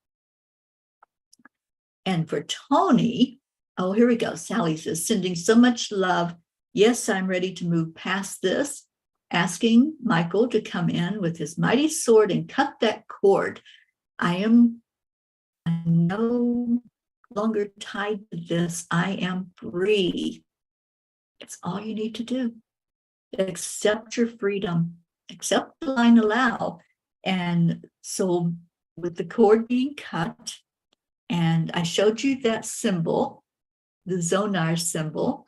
And for Tony, oh, here we go. Sally says, sending so much love. Yes, I'm ready to move past this. Asking Michael to come in with his mighty sword and cut that cord. I am no longer tied to this. I am free. It's all you need to do. Accept your freedom. Accept the line allow. And so with the cord being cut, and I showed you that symbol, the Zonar symbol.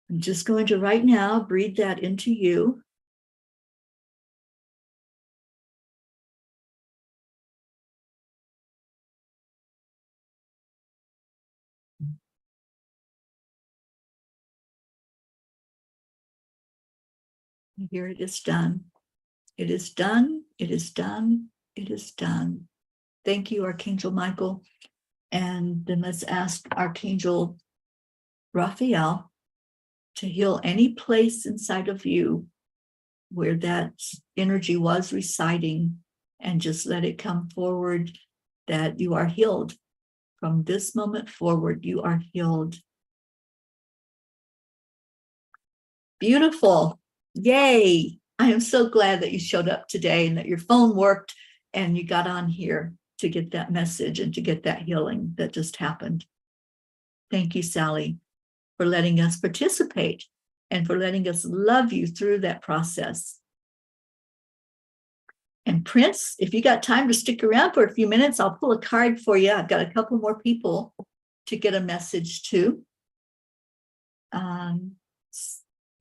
I'm just going to right now breathe that into you. Here it is done. It is done. It is done. It is done. Thank you, Archangel Michael. And then let's ask Archangel Raphael to heal any place inside of you where that energy was residing, and just let it come forward that you are healed. From this moment forward, you are healed. Beautiful. Yay. I am so glad that you showed up today and that your phone worked and you got on here to get that message and to get that healing that just happened. Thank you, Sally, for letting us participate and for letting us love you through that process. And Prince, if you got time to stick around for a few minutes, I'll pull a card for you. I've got a couple more people to get a message to.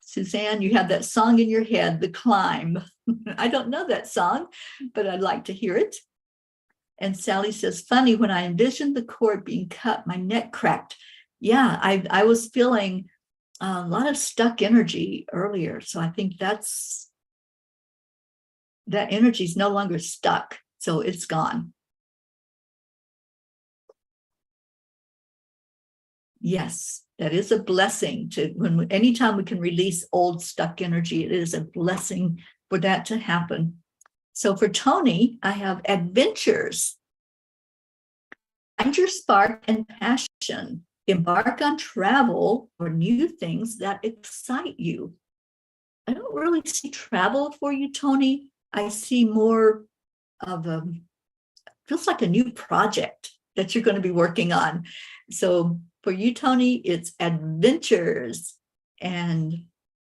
Suzanne, you have that song in your head, The Climb. I don't know that song, but I'd like to hear it. And Sally says, funny, when I envisioned the cord being cut, my neck cracked. Yeah, I was feeling a lot of stuck energy earlier. So I think that energy is no longer stuck. So it's gone. Yes, that is a blessing anytime we can release old stuck energy, it is a blessing for that to happen. So for Tony, I have adventures. Find your spark and passion. Embark on travel or new things that excite you. I don't really see travel for you, Tony. I see more of feels like a new project that you're going to be working on. So for you, Tony, it's adventures. And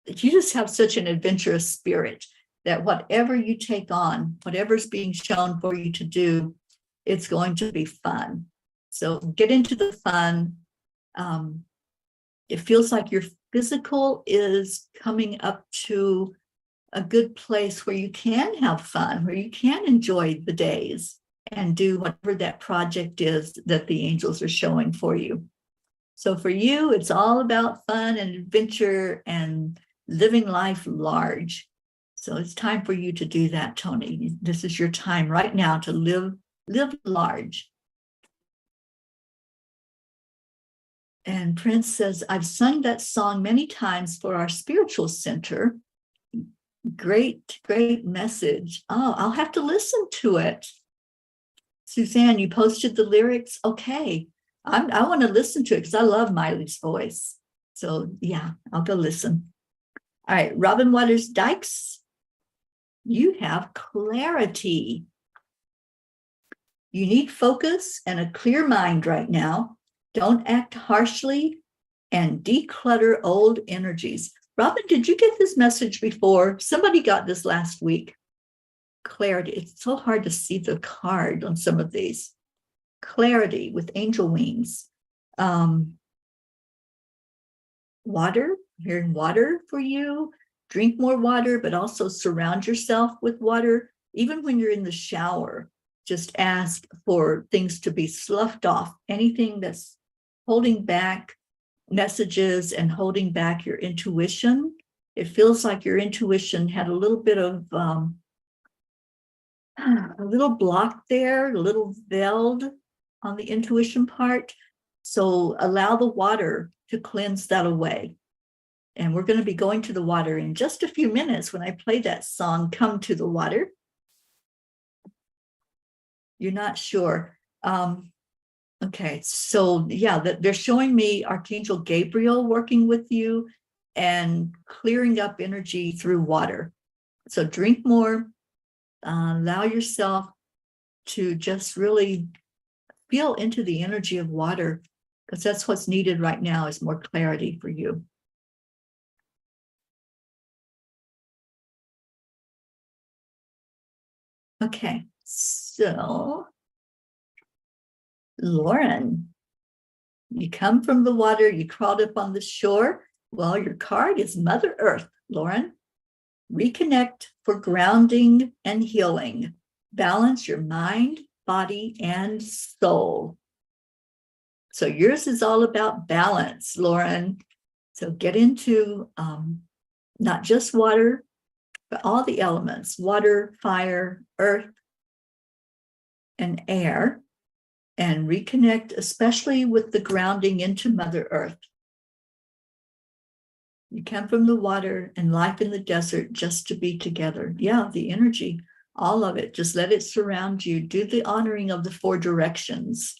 you just have such an adventurous spirit that whatever you take on, whatever's being shown for you to do, it's going to be fun. So get into the fun. It feels like your physical is coming up to a good place where you can have fun, where you can enjoy the days and do whatever that project is that the angels are showing for you. So for you, it's all about fun and adventure and living life large. So it's time for you to do that, Tony. This is your time right now to live large. And Prince says, I've sung that song many times for our spiritual center. Great, great message. Oh, I'll have to listen to it. Suzanne, you posted the lyrics. Okay. I want to listen to it because I love Miley's voice. So yeah, I'll go listen. All right, Robin Waters Dykes, you have clarity. You need focus and a clear mind right now. Don't act harshly and declutter old energies. Robin, did you get this message before? Somebody got this last week. Clarity. It's so hard to see the card on some of these. Clarity with angel wings. Water, hearing water for you. Drink more water, but also surround yourself with water. Even when you're in the shower, just ask for things to be sloughed off. Anything that's holding back messages and holding back your intuition. It feels like your intuition had a little bit of a little block there, a little veiled on the intuition part. So allow the water to cleanse that away. And we're going to be going to the water in just a few minutes when I play that song, Come to the Water. You're not sure. Okay, so yeah, they're showing me Archangel Gabriel working with you and clearing up energy through water. So drink more, allow yourself to just really feel into the energy of water, because that's what's needed right now is more clarity for you. Okay, so Lauren, you come from the water, you crawled up on the shore. Well, your card is Mother Earth, Lauren. Reconnect for grounding and healing. Balance your mind, body, and soul. So yours is all about balance, Lauren. So get into not just water, but all the elements, water, fire, earth, and air, and reconnect, especially with the grounding into Mother Earth. You come from the water and life in the desert just to be together. Yeah, the energy, all of it, just let it surround you. Do the honoring of the 4 directions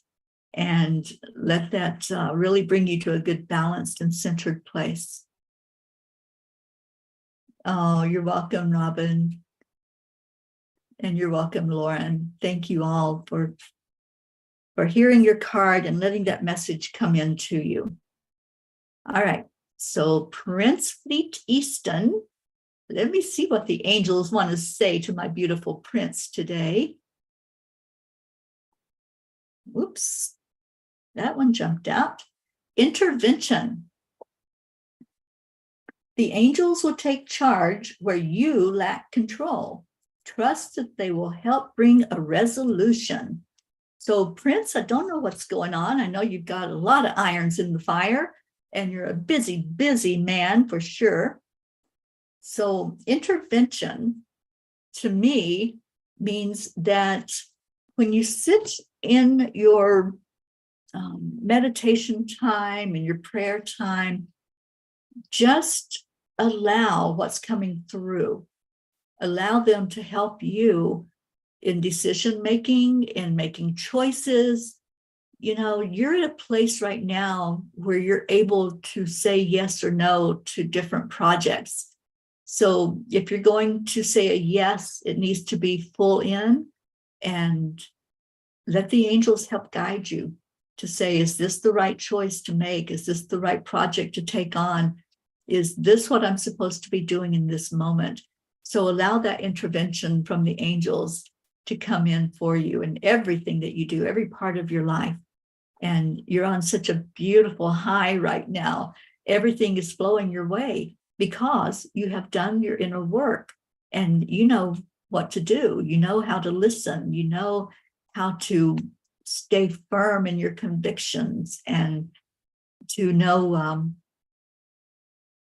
and let that really bring you to a good balanced and centered place. Oh, you're welcome, Robin. And you're welcome, Lauren. Thank you all for hearing your card and letting that message come into you. All right. So Prince Fleet Easton, let me see what the angels want to say to my beautiful prince today. Whoops, that one jumped out. Intervention. The angels will take charge where you lack control. Trust that they will help bring a resolution. So, Prince, I don't know what's going on. I know you've got a lot of irons in the fire, and you're a busy, busy man for sure. So, intervention to me means that when you sit in your meditation time and your prayer time, just allow what's coming through. Allow them to help you in decision making, in making choices. You know, you're at a place right now where you're able to say yes or no to different projects. So if you're going to say a yes, it needs to be full in, and let the angels help guide you to say, is this the right choice to make? Is this the right project to take on? Is this what I'm supposed to be doing in this moment? So allow that intervention from the angels to come in for you in everything that you do, every part of your life. And you're on such a beautiful high right now. Everything is flowing your way because you have done your inner work and you know what to do. You know how to listen. You know how to stay firm in your convictions and to know,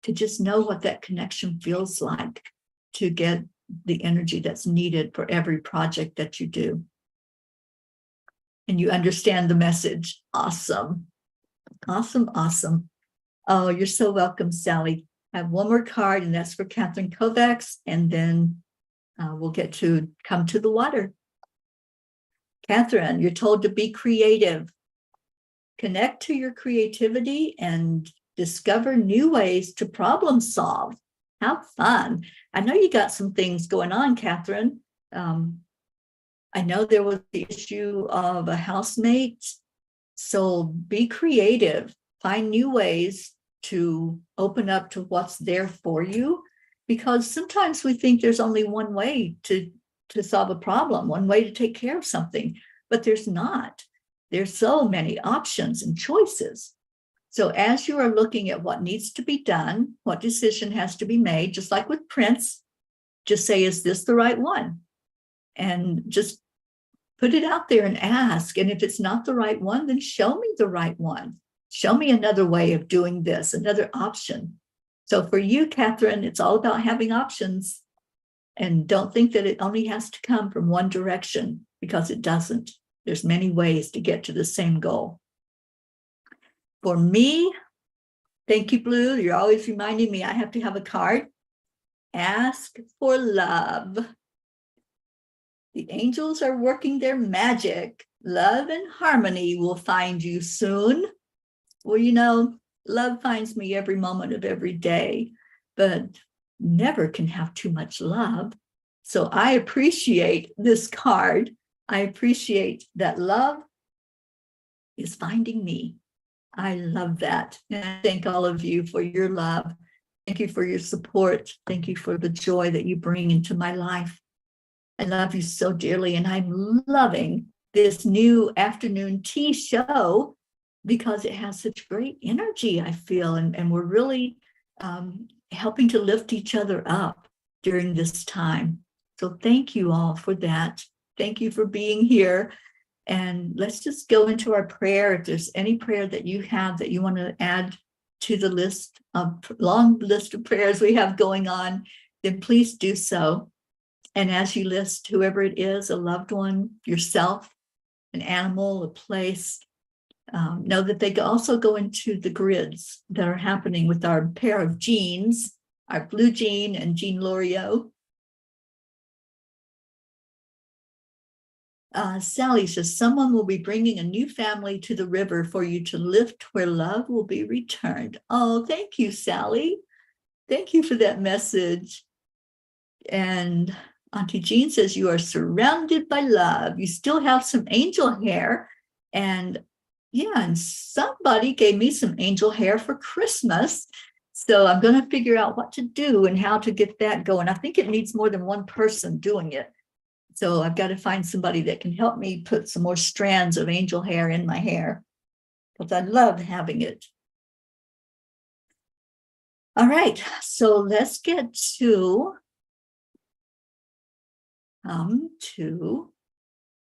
to just know what that connection feels like to get the energy that's needed for every project that you do. And you understand the message. Awesome. Awesome. Awesome. Oh, you're so welcome, Sally. I have one more card, and that's for Catherine Kovacs, and then we'll get to come to the water. Catherine, you're told to be creative. Connect to your creativity and discover new ways to problem solve. Have fun. I know you got some things going on, Catherine. I know there was the issue of a housemate. So be creative. Find new ways to open up to what's there for you, because sometimes we think there's only one way to solve a problem, one way to take care of something, but there's not. There's so many options and choices. So as you are looking at what needs to be done, what decision has to be made, just like with Prince, just say, is this the right one? And just put it out there and ask. And if it's not the right one, then show me the right one. Show me another way of doing this, another option. So for you, Catherine, it's all about having options. And don't think that it only has to come from one direction, because it doesn't. There's many ways to get to the same goal. For me, thank you, Blue. You're always reminding me I have to have a card. Ask for love. The angels are working their magic. Love and harmony will find you soon. Well, you know, love finds me every moment of every day, but never can have too much love. So I appreciate this card. I appreciate that love is finding me. I love that. And I thank all of you for your love. Thank you for your support. Thank you for the joy that you bring into my life. I love you so dearly. And I'm loving this new afternoon tea show because it has such great energy, I feel. And we're really helping to lift each other up during this time. So thank you all for that. Thank you for being here. And let's just go into our prayer. If there's any prayer that you have that you want to add to the list of long list of prayers we have going on, then please do so. And as you list whoever it is, a loved one, yourself, an animal, a place, know that they also go into the grids that are happening with our pair of genes, our blue gene and Jean Loriot. Sally says, someone will be bringing a new family to the river for you to lift where love will be returned. Oh, thank you, Sally. Thank you for that message. And Auntie Jean says, you are surrounded by love. You still have some angel hair. And yeah, and somebody gave me some angel hair for Christmas. So I'm going to figure out what to do and how to get that going. I think it needs more than one person doing it. So I've got to find somebody that can help me put some more strands of angel hair in my hair, because I love having it. All right, so let's get to the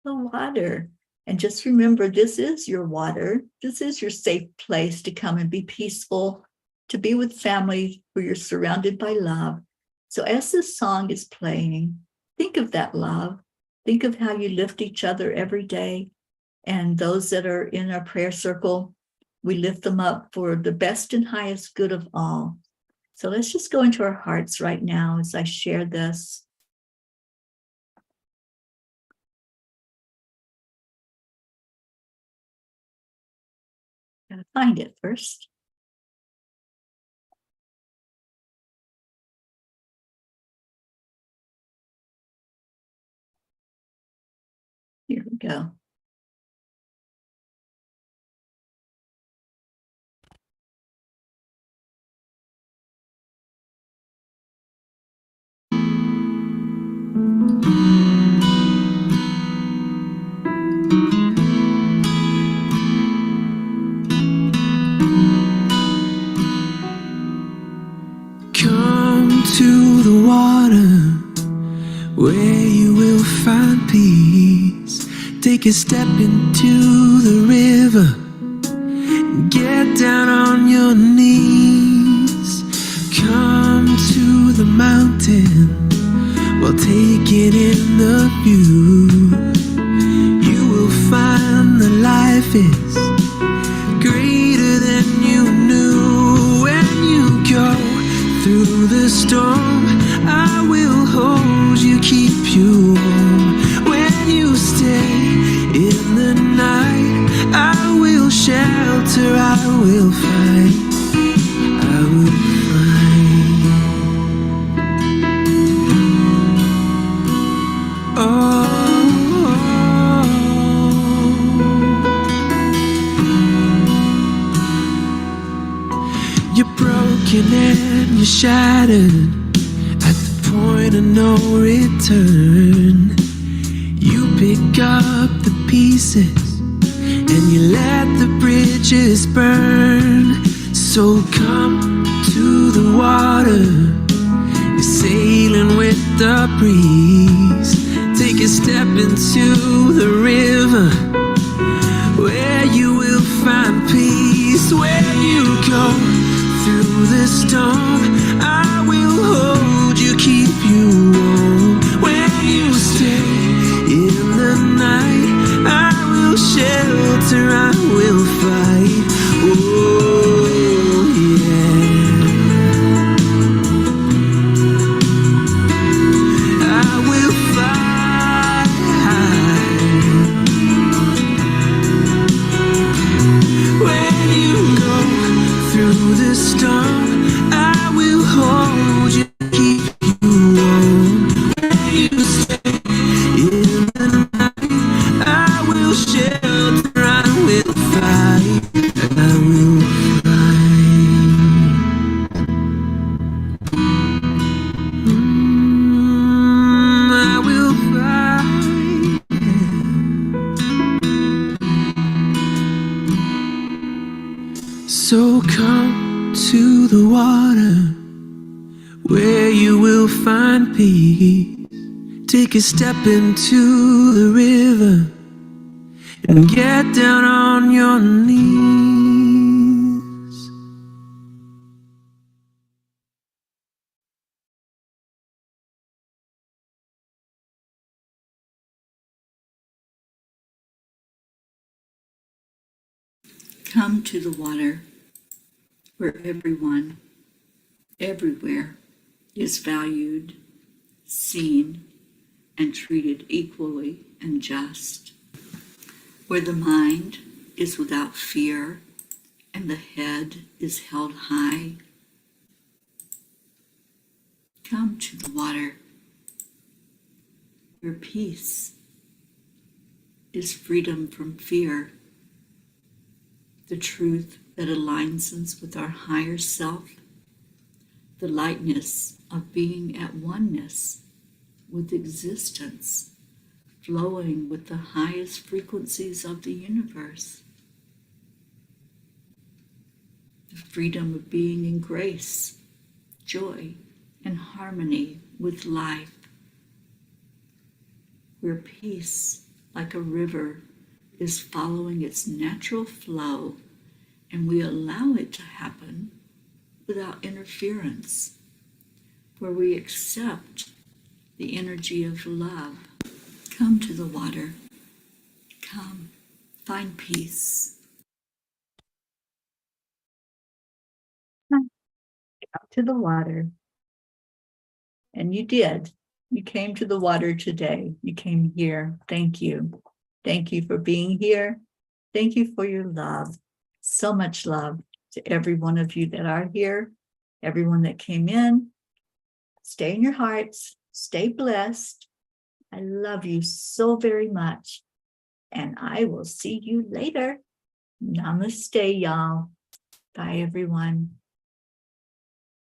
water. And just remember, this is your water. This is your safe place to come and be peaceful, to be with family where you're surrounded by love. So as this song is playing, think of that love. Think of how you lift each other every day. And those that are in our prayer circle, we lift them up for the best and highest good of all. So let's just go into our hearts right now as I share this. Gotta find it first. Here we go. Come to the water where you will find peace. Take a step into the river. Get down on your knees. Come to the mountain while taking in the view. You will find that life is greater than you knew. When you go through the storm, I will hold you, keep you warm. When you stay in the night, I will shelter, I will fight, I will fight. Oh, you're broken and you're shattered at the point of no return. You pick up the pieces and you let the bridges burn. So come to the water, you're sailing with the breeze. Take a step into the river where you will find peace. When you go through the storm, I will hold you, keep you warm. When you stay in the night, I will shelter, I will fight. Oh yeah, I will fight. When you go through the storm, I will hold you, keep you warm. When you stay in the night, I will shelter, I will fight, I will fight. I will fight. So come to the water where you will find peace. Take a step into the river and get down on your knees. Come to the water where everyone, everywhere, is valued, seen, and treated equally and just. Where the mind is without fear and the head is held high. Come to the water where peace is freedom from fear, the truth that aligns us with our higher self, the lightness of being at oneness with existence, flowing with the highest frequencies of the universe, the freedom of being in grace joy and harmony with life, where peace, like a river, is following its natural flow, and we allow it to happen without interference, where we accept the energy of love. Come to the water. Come, find peace. Come to the water. And you did. You came to the water today. You came here. Thank you. Thank you for being here. Thank you for your love. So much love to every one of you that are here, everyone that came in. Stay in your hearts. Stay blessed. I love you so very much. And I will see you later. Namaste, y'all. Bye, everyone.